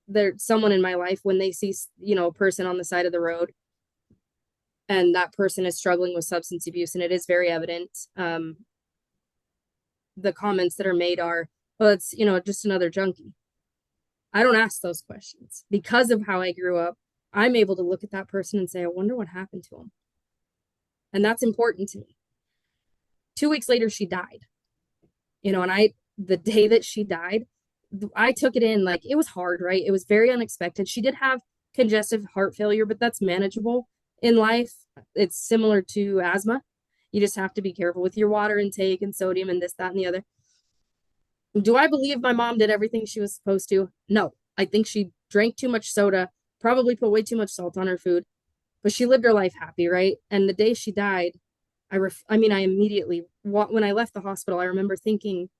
there's someone in my life when they see, a person on the side of the road, and that person is struggling with substance abuse, and it is very evident. The comments that are made are, well, it's, just another junkie. I don't ask those questions because of how I grew up. I'm able to look at that person and say, I wonder what happened to him. And that's important to me. 2 weeks later, she died, and the day that she died, I took it in like it was hard, right? It was very unexpected. She did have congestive heart failure, but that's manageable in life. It's similar to asthma. You just have to be careful with your water intake and sodium and this, that, and the other. Do I believe my mom did everything she was supposed to? No. I think she drank too much soda, probably put way too much salt on her food, but she lived her life happy, right? And the day she died, I immediately, when I left the hospital, I remember thinking,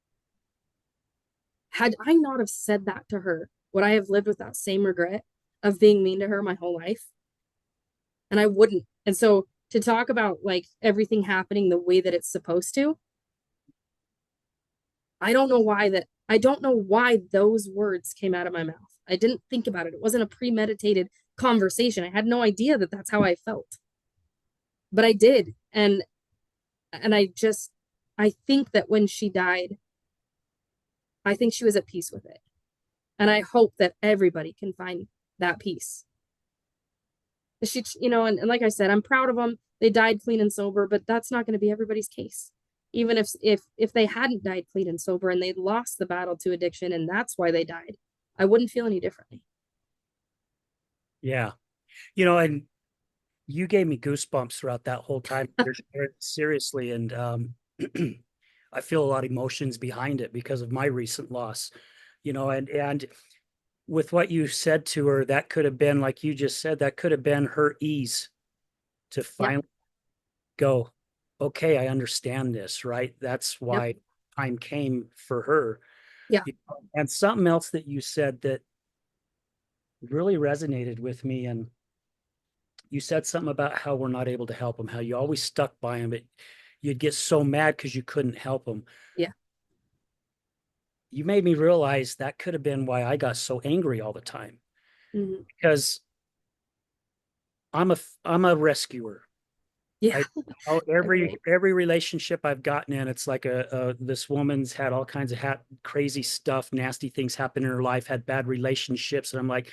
had I not have said that to her, would I have lived with that same regret of being mean to her my whole life? And I wouldn't. And so to talk about like everything happening the way that it's supposed to, I don't know why those words came out of my mouth. I didn't think about it. It wasn't a premeditated conversation. I had no idea that that's how I felt. But I did. And I think that when she died, I think she was at peace with it. And I hope that everybody can find that peace. And like I said, I'm proud of them. They died clean and sober, but that's not going to be everybody's case. Even if they hadn't died clean and sober and they'd lost the battle to addiction and that's why they died, I wouldn't feel any differently. Yeah. And you gave me goosebumps throughout that whole time. Seriously. And I feel a lot of emotions behind it because of my recent loss, and with what you said to her, that could have been, like you just said, that could have been her ease to Yep. finally go, okay, I understand this, right? That's Yep. why time came for her. Yeah. And something else that you said that really resonated with me, and you said something about how we're not able to help them, how you always stuck by them, but you'd get so mad because you couldn't help them. Yeah. You made me realize that could have been why I got so angry all the time, Mm-hmm. because I'm a rescuer. Yeah. I Agree. every relationship I've gotten in, it's like this woman's had all kinds of crazy stuff, nasty things happen in her life, had bad relationships, and I'm like,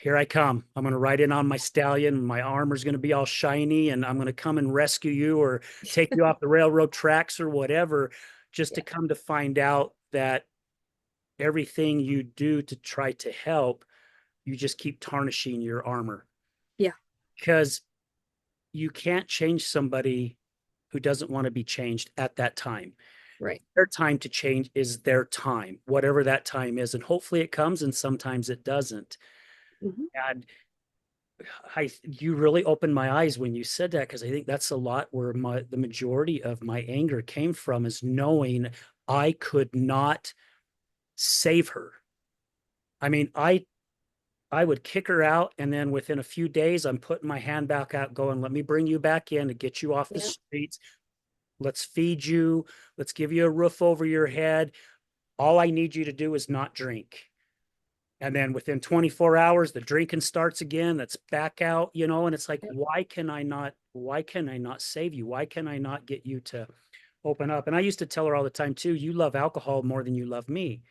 here I come. I'm going to ride in on my stallion. My armor's going to be all shiny, and I'm going to come and rescue you or take you off the railroad tracks or whatever, just to Yeah. come to find out that everything you do to try to help, you just keep tarnishing your armor, Yeah. because you can't change somebody who doesn't want to be changed at that time. Right. Their time to change is their time, whatever that time is. And hopefully it comes, and sometimes it doesn't. Mm-hmm. And you really opened my eyes when you said that, because I think that's a lot where the majority of my anger came from, is knowing I could not save her. I mean, I would kick her out, and then within a few days, I'm putting my hand back out, going, "Let me bring you back in to get you off the Yeah. streets. Let's feed you. Let's give you a roof over your head. All I need you to do is not drink." And then within 24 hours, the drinking starts again. That's back out, and it's like, Yep. why can I not save you? Why can I not get you to open up? And I used to tell her all the time too, you love alcohol more than you love me.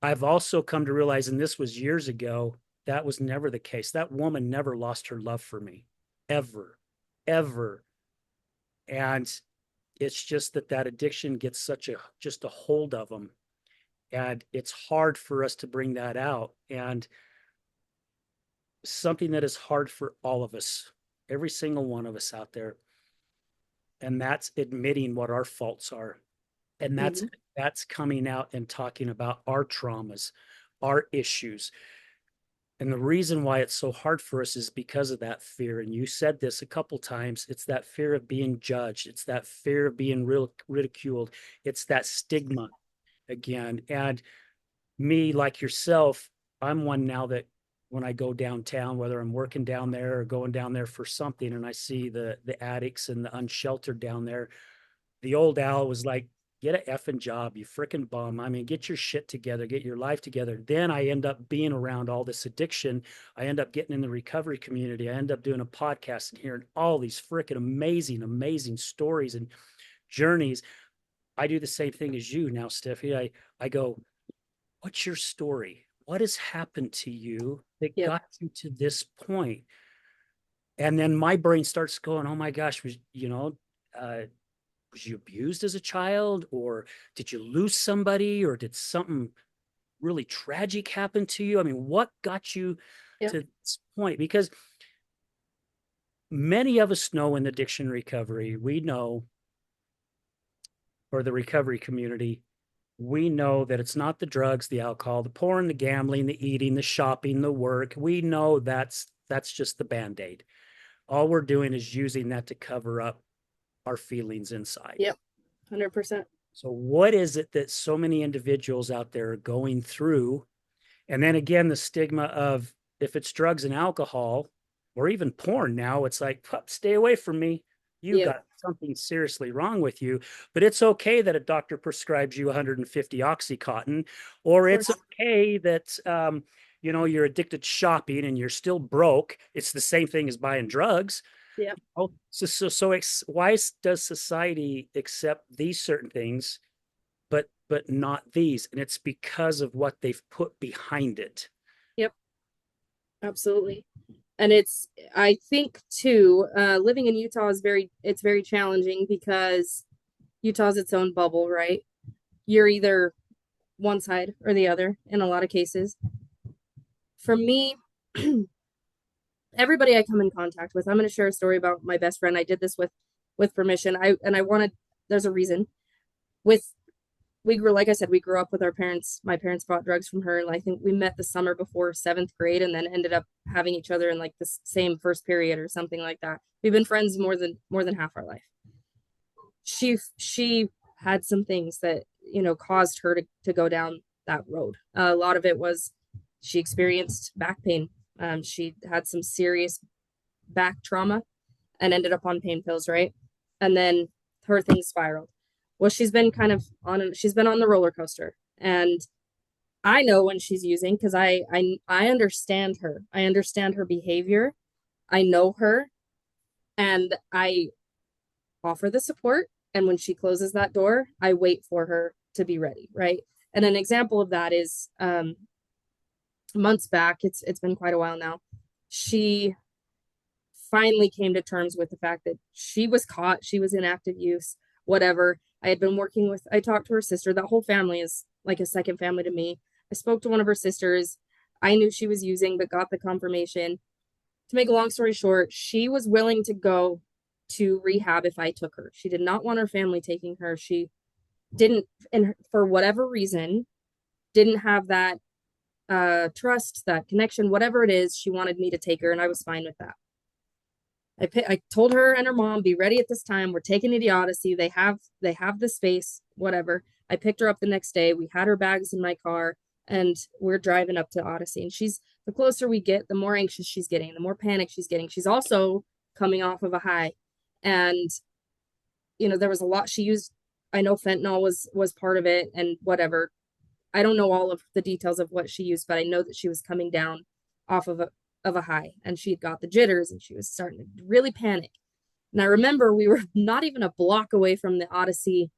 I've also come to realize, and this was years ago, that was never the case. That woman never lost her love for me, ever, ever. And it's just that addiction gets just a hold of them. And it's hard for us to bring that out. And something that is hard for all of us, every single one of us out there. And that's admitting what our faults are. And Mm-hmm. that's coming out and talking about our traumas, our issues. And the reason why it's so hard for us is because of that fear. And you said this a couple times. It's that fear of being judged. It's that fear of being ridiculed. It's that stigma again. And me, like yourself, I'm one now that when I go downtown, whether I'm working down there or going down there for something, and I see the addicts and the unsheltered down there, the old Al was like, get a effing job, you freaking bum. I mean, get your shit together, get your life together. Then I end up being around all this addiction. I end up getting in the recovery community. I end up doing a podcast and hearing all these freaking amazing, amazing stories and journeys. I do the same thing as you now, Steffi. I go, what's your story? What has happened to you that Yep. got you to this point? And then my brain starts going, oh my gosh, was you abused as a child, or did you lose somebody, or did something really tragic happen to you? I mean, what got you Yep. to this point? Because many of us know in addiction recovery, we know, or the recovery community, we know that it's not the drugs, the alcohol, the porn, the gambling, the eating, the shopping, the work. We know that's just the band-aid. All we're doing is using that to cover up our feelings inside. Yep. 100%. So what is it that so many individuals out there are going through? And then again, the stigma of, if it's drugs and alcohol or even porn now, it's like, stay away from me. You Yep. got something seriously wrong with you. But it's okay that a doctor prescribes you 150 Oxycontin, or Of it's course. okay that you're addicted to shopping and you're still broke. It's the same thing as buying drugs. Yep. Oh, why does society accept these certain things, but not these? And it's because of what they've put behind it. Yep. Absolutely. And I think too, living in Utah it's very challenging because Utah's its own bubble, right? You're either one side or the other in a lot of cases. For me, everybody I come in contact with, I'm going to share a story about my best friend. I did this with permission. I wanted, there's a reason. With we grew, like I said, we grew up with our parents. My parents bought drugs from her, and I think we met the summer before seventh grade, and then ended up having each other in like the same first period or something like that. We've been friends more than half our life. She had some things that caused her to go down that road. A lot of it was she experienced back pain. She had some serious back trauma and ended up on pain pills, right? And then her thing spiraled. Well, she's been on the roller coaster, and I know when she's using because I understand her. I understand her behavior. I know her, and I offer the support. And when she closes that door, I wait for her to be ready, right? And an example of that is months back. It's been quite a while now. She finally came to terms with the fact that she was caught, she was in active use, whatever. I talked to her sister. That whole family is like a second family to me. I spoke to one of her sisters. I knew she was using, but got the confirmation. To make a long story short, she was willing to go to rehab if I took her. She did not want her family taking her. She didn't, and for whatever reason, didn't have that trust, that connection, whatever it is. She wanted me to take her, and I was fine with that. I told her and her mom, be ready at this time. We're taking you to Odyssey. They have the space, whatever. I picked her up the next day. We had her bags in my car, and we're driving up to Odyssey. And the closer we get, the more anxious she's getting, the more panic she's getting. She's also coming off of a high. And there was a lot she used. I know fentanyl was part of it and whatever. I don't know all of the details of what she used, but I know that she was coming down off of a high, and she had got the jitters, and she was starting to really panic. And I remember we were not even a block away from the Odyssey,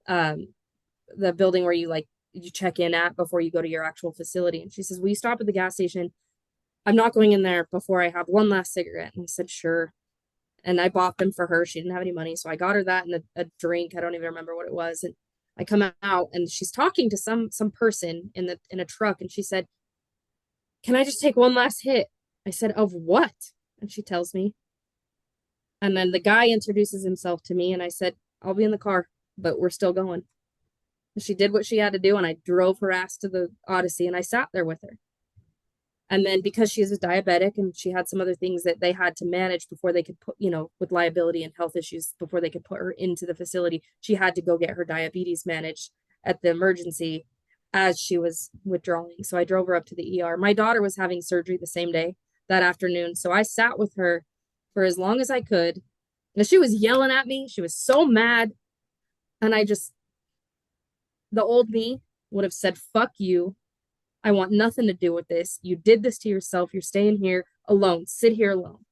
the building where you check in at before you go to your actual facility. And she says, "Will you stop at the gas station? I'm not going in there before I have one last cigarette." And I said, "Sure." And I bought them for her. She didn't have any money, so I got her that and a drink. I don't even remember what it was. And I come out, and she's talking to some person in a truck, and she said, "Can I just take one last hit?" I said, "Of what?" And she tells me. And then the guy introduces himself to me, and I said, "I'll be in the car, but we're still going." And she did what she had to do, and I drove her ass to the Odyssey, and I sat there with her. And then because she is a diabetic and she had some other things that they had to manage before they could put, with liability and health issues, before they could put her into the facility, she had to go get her diabetes managed at the emergency as she was withdrawing. So I drove her up to the ER. My daughter was having surgery the same day, that afternoon. So I sat with her for as long as I could. And she was yelling at me. She was so mad. And The old me would have said, fuck you. I want nothing to do with this. You did this to yourself. You're staying here alone. Sit here alone.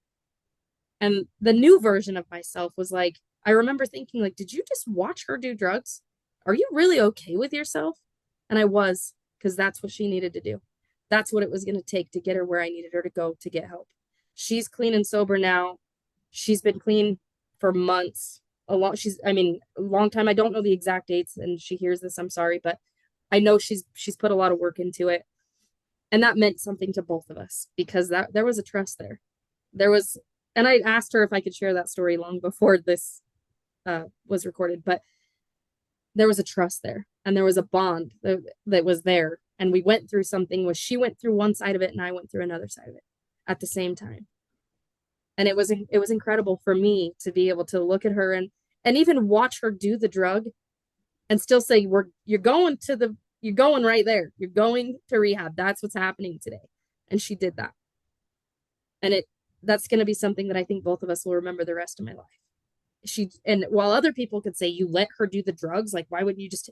And the new version of myself was like, I remember thinking, like, did you just watch her do drugs? Are you really okay with yourself? And I was, because that's what she needed to do. That's what it was going to take to get her where I needed her to go to get help. She's clean and sober now. She's been clean for months. A long time. I don't know the exact dates, and she hears this. I'm sorry, but I know she's put a lot of work into it, and that meant something to both of us because that there was a trust there. There was, and I asked her if I could share that story long before this was recorded, but there was a trust there, and there was a bond that was there, and we went through something where she went through one side of it, and I went through another side of it at the same time, and it was incredible for me to be able to look at her and even watch her do the drug and still say you're going right there. You're going to rehab. That's what's happening today. And she did that. And that's going to be something that I think both of us will remember the rest of my life. And while other people could say you let her do the drugs, like why wouldn't you just,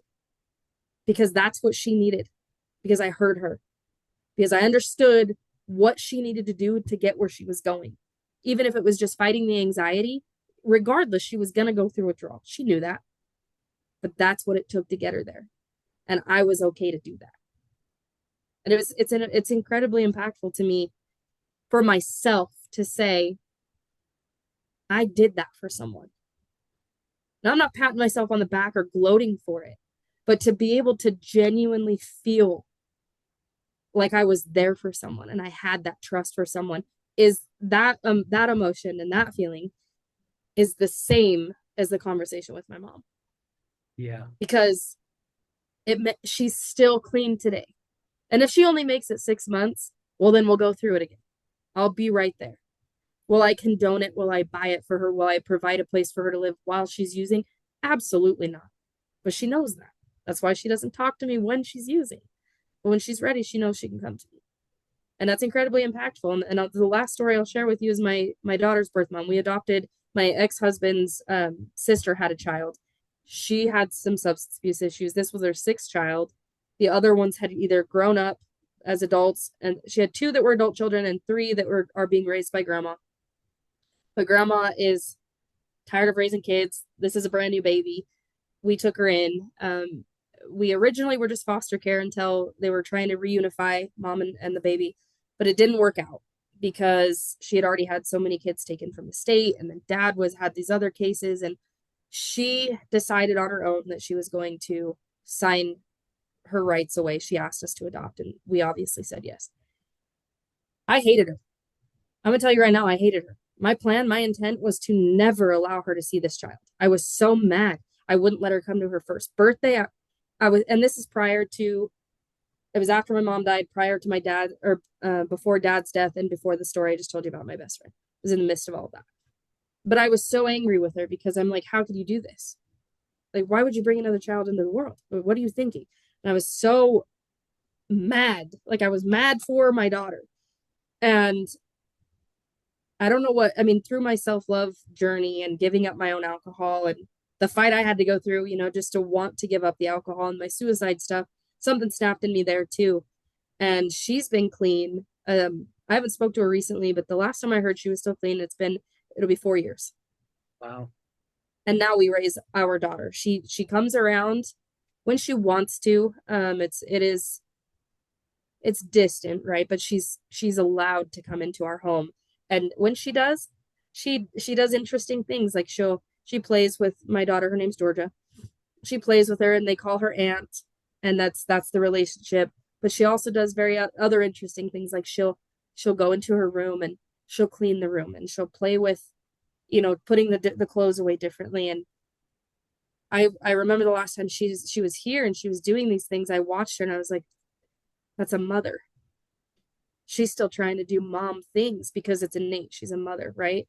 because that's what she needed. Because I heard her. Because I understood what she needed to do to get where she was going. Even if it was just fighting the anxiety, regardless, she was going to go through withdrawal. She knew that. But that's what it took to get her there. And I was okay to do that. And it's incredibly impactful to me for myself to say I did that for someone. Now I'm not patting myself on the back or gloating for it, but to be able to genuinely feel like I was there for someone and I had that trust for someone is that emotion and that feeling is the same as the conversation with my mom. Yeah. Because she's still clean today. And if she only makes it 6 months, well, then we'll go through it again. I'll be right there. Will I condone it? Will I buy it for her? Will I provide a place for her to live while she's using? Absolutely not. But she knows that. That's why she doesn't talk to me when she's using. But when she's ready, she knows she can come to me. And that's incredibly impactful. And the last story I'll share with you is my daughter's birth mom. We adopted my ex-husband's sister had a child. She had some substance abuse issues. This was her sixth child. The other ones had either grown up as adults, and she had two that were adult children and three that are being raised by grandma. But grandma is tired of raising kids. This is a brand new baby. We took her in. We originally were just foster care until they were trying to reunify mom and the baby, but it didn't work out because she had already had so many kids taken from the state, and then dad had these other cases, and she decided on her own that she was going to sign her rights away. She asked us to adopt, and we obviously said yes. I hated her. I'm gonna tell you right now, I hated her. My plan, my intent was to never allow her to see this child. I was so mad. I wouldn't let her come to her first birthday. I was, and this is prior to, it was after my mom died, prior to my dad, or before dad's death, and before the story I just told you about my best friend. I was in the midst of all of that. But I was so angry with her because I'm like, how could you do this? Like, why would you bring another child into the world? What are you thinking? And I was so mad. Like, I was mad for my daughter. And I don't know what, I mean, through my self love journey and giving up my own alcohol and the fight I had to go through, just to want to give up the alcohol and my suicide stuff, something snapped in me there too. And she's been clean. I haven't spoke to her recently, but the last time I heard she was still clean, it'll be 4 years. Wow. And now we raise our daughter. She comes around when she wants to. It's distant, right? But she's allowed to come into our home. And when she does, she does interesting things. Like she plays with my daughter. Her name's Georgia. She plays with her, and they call her aunt, and that's the relationship. But she also does very other interesting things. Like she'll go into her room and she'll clean the room, and she'll play with, putting the clothes away differently. And I remember the last time she was here and she was doing these things. I watched her and I was like, that's a mother. She's still trying to do mom things because it's innate. She's a mother, right?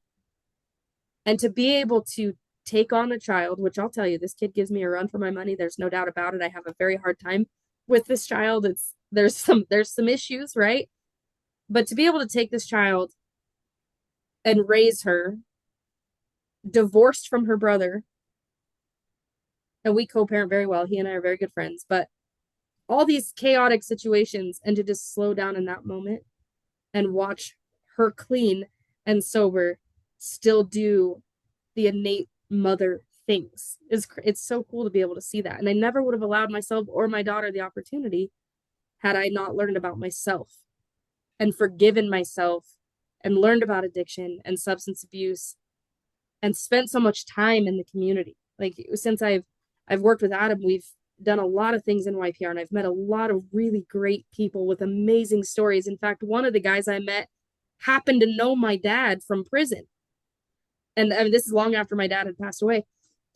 And to be able to take on a child, which I'll tell you, this kid gives me a run for my money. There's no doubt about it. I have a very hard time with this child. There's some issues, right? But to be able to take this child and raise her, divorced from her brother, and we co-parent very well. He and I are very good friends, but all these chaotic situations, and to just slow down in that moment and watch her clean and sober still do the innate mother things is it's so cool to be able to see that. And I never would have allowed myself or my daughter the opportunity had I not learned about myself and forgiven myself and learned about addiction and substance abuse and spent so much time in the community. Like since I've worked with Adam, we've done a lot of things in YPR, and I've met a lot of really great people with amazing stories. In fact, one of the guys I met happened to know my dad from prison. And I mean, this is long after my dad had passed away.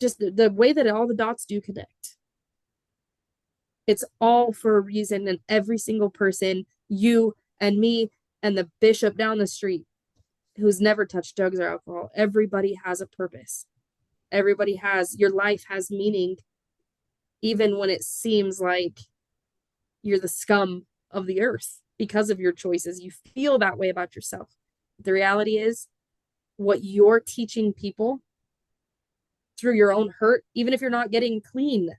Just the way that all the dots do connect. It's all for a reason. And every single person, you and me and the bishop down the street who's never touched drugs or alcohol, everybody has a purpose. Everybody has, your life has meaning, even when it seems like you're the scum of the earth because of your choices. You feel that way about yourself. The reality is, what you're teaching people through your own hurt, even if you're not getting clean,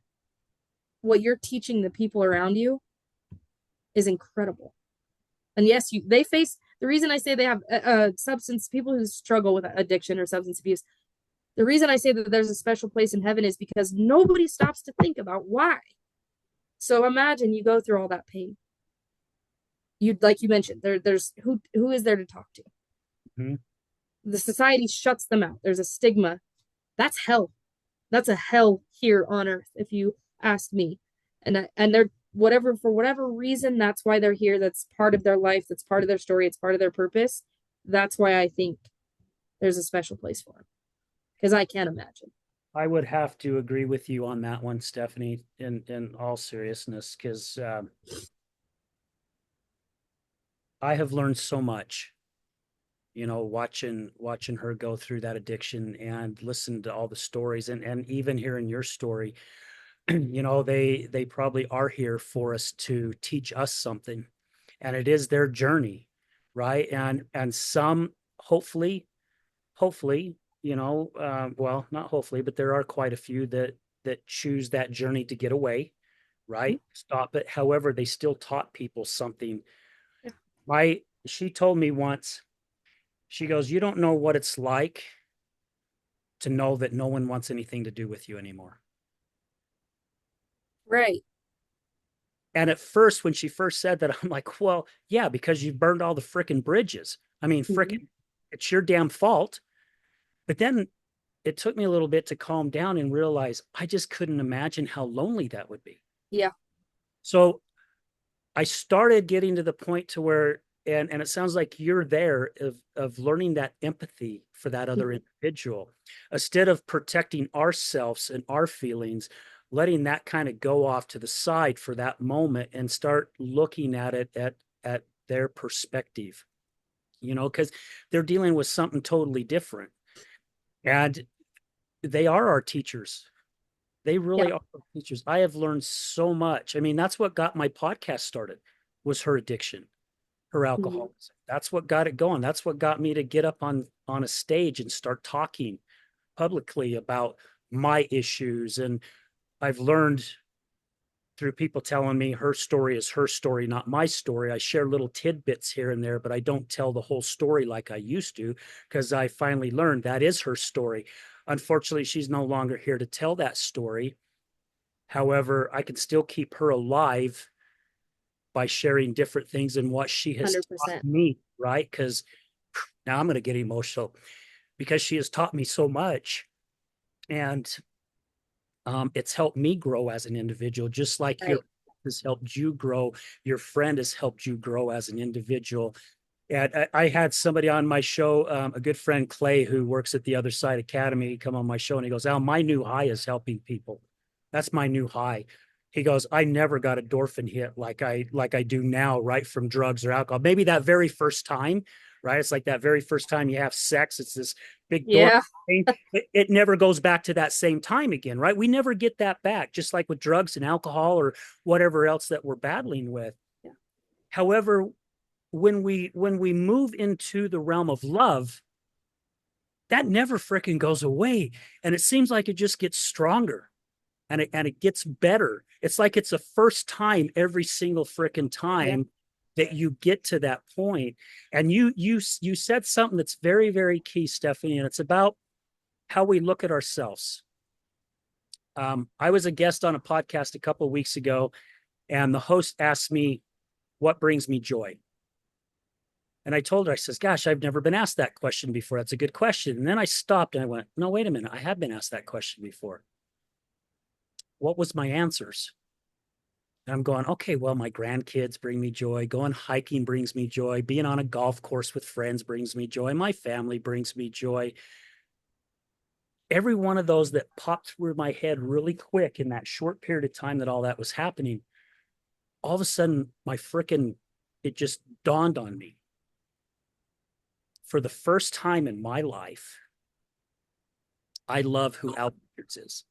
what you're teaching the people around you is incredible. And yes, they face, the reason I say they have substance, people who struggle with addiction or substance abuse, the reason I say that there's a special place in heaven is because nobody stops to think about why. So imagine you go through all that pain. You, like you mentioned, there's who is there to talk to? Mhm. The society shuts them out. There's a stigma. That's hell. That's a hell here on earth, if you ask me. And they're whatever, for whatever reason, that's why they're here. That's part of their life. That's part of their story. It's part of their purpose. That's why I think there's a special place for them, because I can't imagine. I would have to agree with you on that one, Stephanie, in all seriousness, because I have learned so much, watching her go through that addiction and listen to all the stories, and even hearing your story. They probably are here for us to teach us something, and it is their journey, right? And some, hopefully, well, not hopefully, but there are quite a few that choose that journey to get away, Mm-hmm. right? Stop it. However, they still taught people something. My She told me once, she goes, "You don't know what it's like to know that no one wants anything to do with you anymore." Right. And at first, when she first said that, I'm like, well, yeah, because you've burned all the frickin' bridges. I mean, Mm-hmm. frickin', it's your damn fault. But then it took me a little bit to calm down and realize I just couldn't imagine how lonely that would be. Yeah. So I started getting to the point to where, and it sounds like you're there of learning that empathy for that other Mm-hmm. individual, instead of protecting ourselves and our feelings, letting that kind of go off to the side for that moment and start looking at it at their perspective, because they're dealing with something totally different. And they are our teachers. They Yeah. really are our teachers. I have learned so much. I mean, that's what got my podcast started, was her addiction, her Mm-hmm. alcoholism. That's what got it going. That's what got me to get up on a stage and start talking publicly about my issues. And I've learned through people telling me her story is her story, not my story. I share little tidbits here and there, but I don't tell the whole story like I used to, because I finally learned that is her story. Unfortunately, she's no longer here to tell that story. However, I can still keep her alive by sharing different things and what she has taught 100%. me, right? Because now I'm going to get emotional, because she has taught me so much. And it's helped me grow as an individual, just like your Right. has helped you grow. Your friend has helped you grow as an individual. And I had somebody on my show, a good friend, Clay, who works at the Other Side Academy, come on my show, and he goes, "Al, my new high is helping people. That's my new high." He goes, "I never got a endorphin hit like I do now, right, from drugs or alcohol. Maybe that very first time, right? It's like that very first time you have sex. It's this big door. Yeah. It never goes back to that same time again, right? We never get that back, just like with drugs and alcohol or whatever else that we're battling with. Yeah. However, when we move into the realm of love, that never freaking goes away, and it seems like it just gets stronger. and it gets better. It's like it's a first time every single freaking Yeah. time that you get to that point. And you said something that's very, very key, Stephanie, and it's about how we look at ourselves. I was a guest on a podcast a couple of weeks ago, and the host asked me what brings me joy. And I told her, I says, gosh, I've never been asked that question before. That's a good question. And then I stopped and I went, no, wait a minute. I have been asked that question before. What was my answers? And I'm going, okay, well, my grandkids bring me joy. Going hiking brings me joy. Being on a golf course with friends brings me joy. My family brings me joy. Every one of those that popped through my head really quick in that short period of time that all that was happening, all of a sudden, it just dawned on me. For the first time in my life, I love who Al Richards is,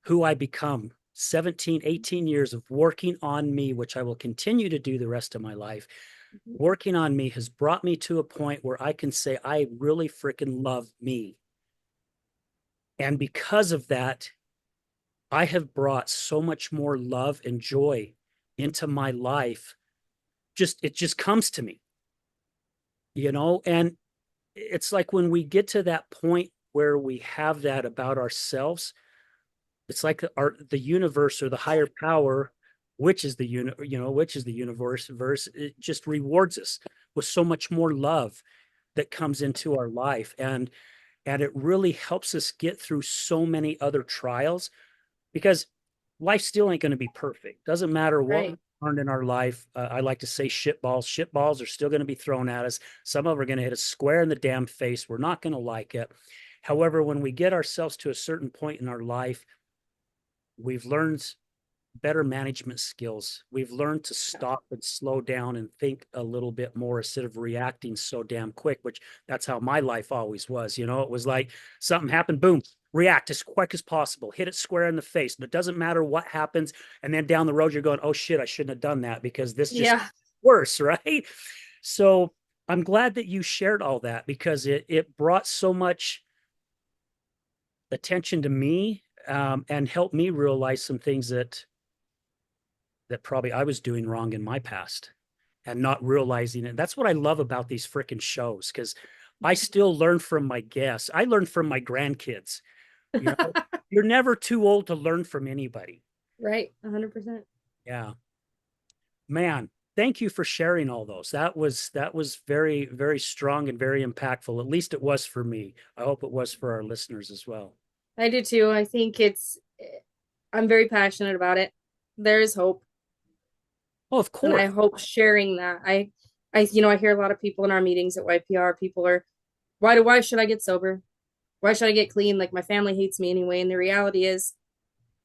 who I become. 17, 18 years of working on me, which I will continue to do the rest of my life. Working on me has brought me to a point where I can say, I really freaking love me. And because of that, I have brought so much more love and joy into my life. It just comes to me, and it's like when we get to that point where we have that about ourselves, it's like the universe or the higher power, which is which is the universe, it just rewards us with so much more love that comes into our life, and it really helps us get through so many other trials, because life still ain't going to be perfect. Doesn't matter what Right. we learned in our life. I like to say shitballs are still going to be thrown at us. Some of them are going to hit us square in the damn face. We're not going to like it. However, when we get ourselves to a certain point in our life, we've learned better management skills. We've learned to stop and slow down and think a little bit more instead of reacting so damn quick, which that's how my life always was. It was like something happened, boom, react as quick as possible, hit it square in the face. And it doesn't matter what happens. And then down the road, you're going, oh shit, I shouldn't have done that because this just Yeah. worse, right? So I'm glad that you shared all that, because it brought so much attention to me, and helped me realize some things that probably I was doing wrong in my past and not realizing it. That's what I love about these freaking shows, because I still learn from my guests. I learn from my grandkids. You know, you're never too old to learn from anybody. Right. 100%. Yeah, man. Thank you for sharing all those. That was very, very strong and very impactful. At least it was for me. I hope it was for our listeners as well. I do too. I think I'm very passionate about it. There is hope. Oh, of And course. I hope sharing that. I hear a lot of people in our meetings at YPR, people are, why should I get sober? Why should I get clean? Like my family hates me anyway. And the reality is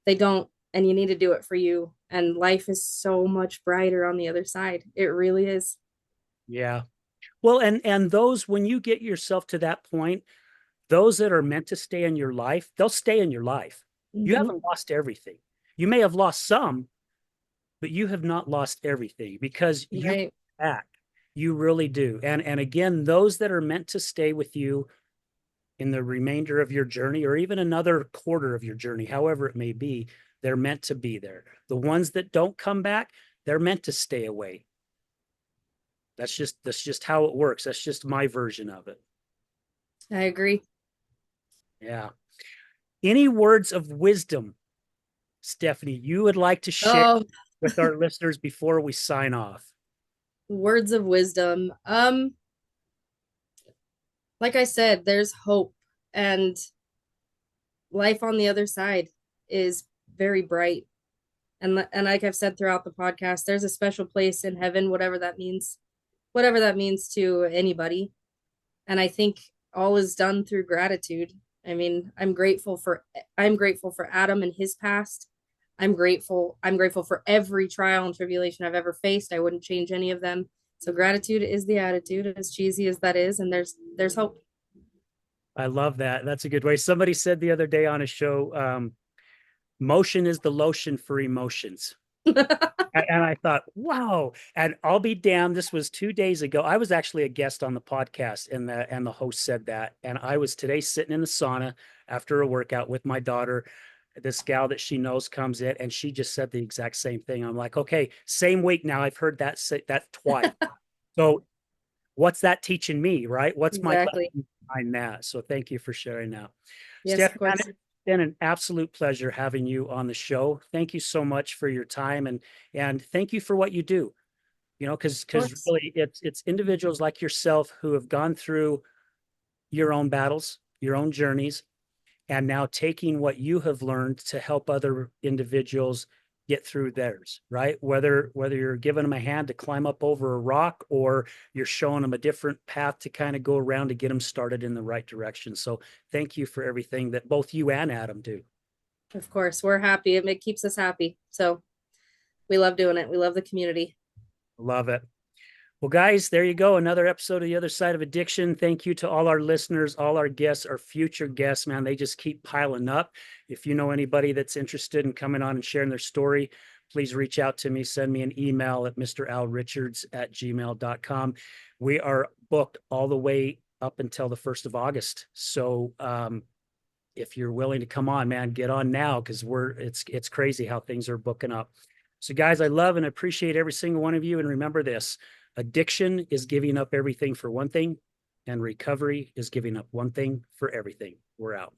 they don't, and you need to do it for you. And life is so much brighter on the other side. It really is. Yeah. Well, and those, when you get yourself to that point, those that are meant to stay in your life, they'll stay in your life. You Mm-hmm. haven't lost everything. You may have lost some, but you have not lost everything, because you Right. back. You really do. And again, those that are meant to stay with you in the remainder of your journey, or even another quarter of your journey, however it may be, they're meant to be there. The ones that don't come back, they're meant to stay away. That's just how it works. That's just my version of it. I agree. Yeah. Any words of wisdom, Stephanie, you would like to share Oh, with our listeners before we sign off? words of wisdom. Like I said, there's hope and life on the other side is very bright. And like I've said throughout the podcast, there's a special place in heaven, whatever that means to anybody. And I think all is done through gratitude. I mean, I'm grateful for Adam and his past. I'm grateful for every trial and tribulation I've ever faced. I wouldn't change any of them. So gratitude is the attitude, as cheesy as that is, and there's hope. I love that. That's a good way. Somebody said the other day on a show, motion is the lotion for emotions. And I thought, wow. And I'll be damned. This was 2 days ago. I was actually a guest on the podcast, and the host said that. And I was today sitting in the sauna after a workout with my daughter. this gal that she knows comes in, and she just said the exact same thing. I'm like, okay, same week now. I've heard that twice. So what's that teaching me, right? What's my Exactly. lesson behind that? So thank you for sharing that. Yes, Steph, of man, course. it's been an absolute pleasure having you on the show. Thank you so much for your time, and thank you for what you do. Of Because course. really it's individuals like yourself who have gone through your own battles, your own journeys, and now taking what you have learned to help other individuals get through theirs, right? Whether you're giving them a hand to climb up over a rock, or you're showing them a different path to kind of go around to get them started in the right direction. So thank you for everything that both you and Adam do. Of course. We're happy. It keeps us happy. So we love doing it. We love the community. Love it. Well, guys, there you go. Another episode of The Other Side of Addiction. Thank you to all our listeners, all our guests, our future guests, man. They just keep piling up. If you know anybody that's interested in coming on and sharing their story, please reach out to me. Send me an email at mralrichards@gmail.com. We are booked all the way up until the 1st of August. So if you're willing to come on, man, get on now, because it's crazy how things are booking up. So guys, I love and appreciate every single one of you. And remember this: addiction is giving up everything for one thing, and recovery is giving up one thing for everything. We're out.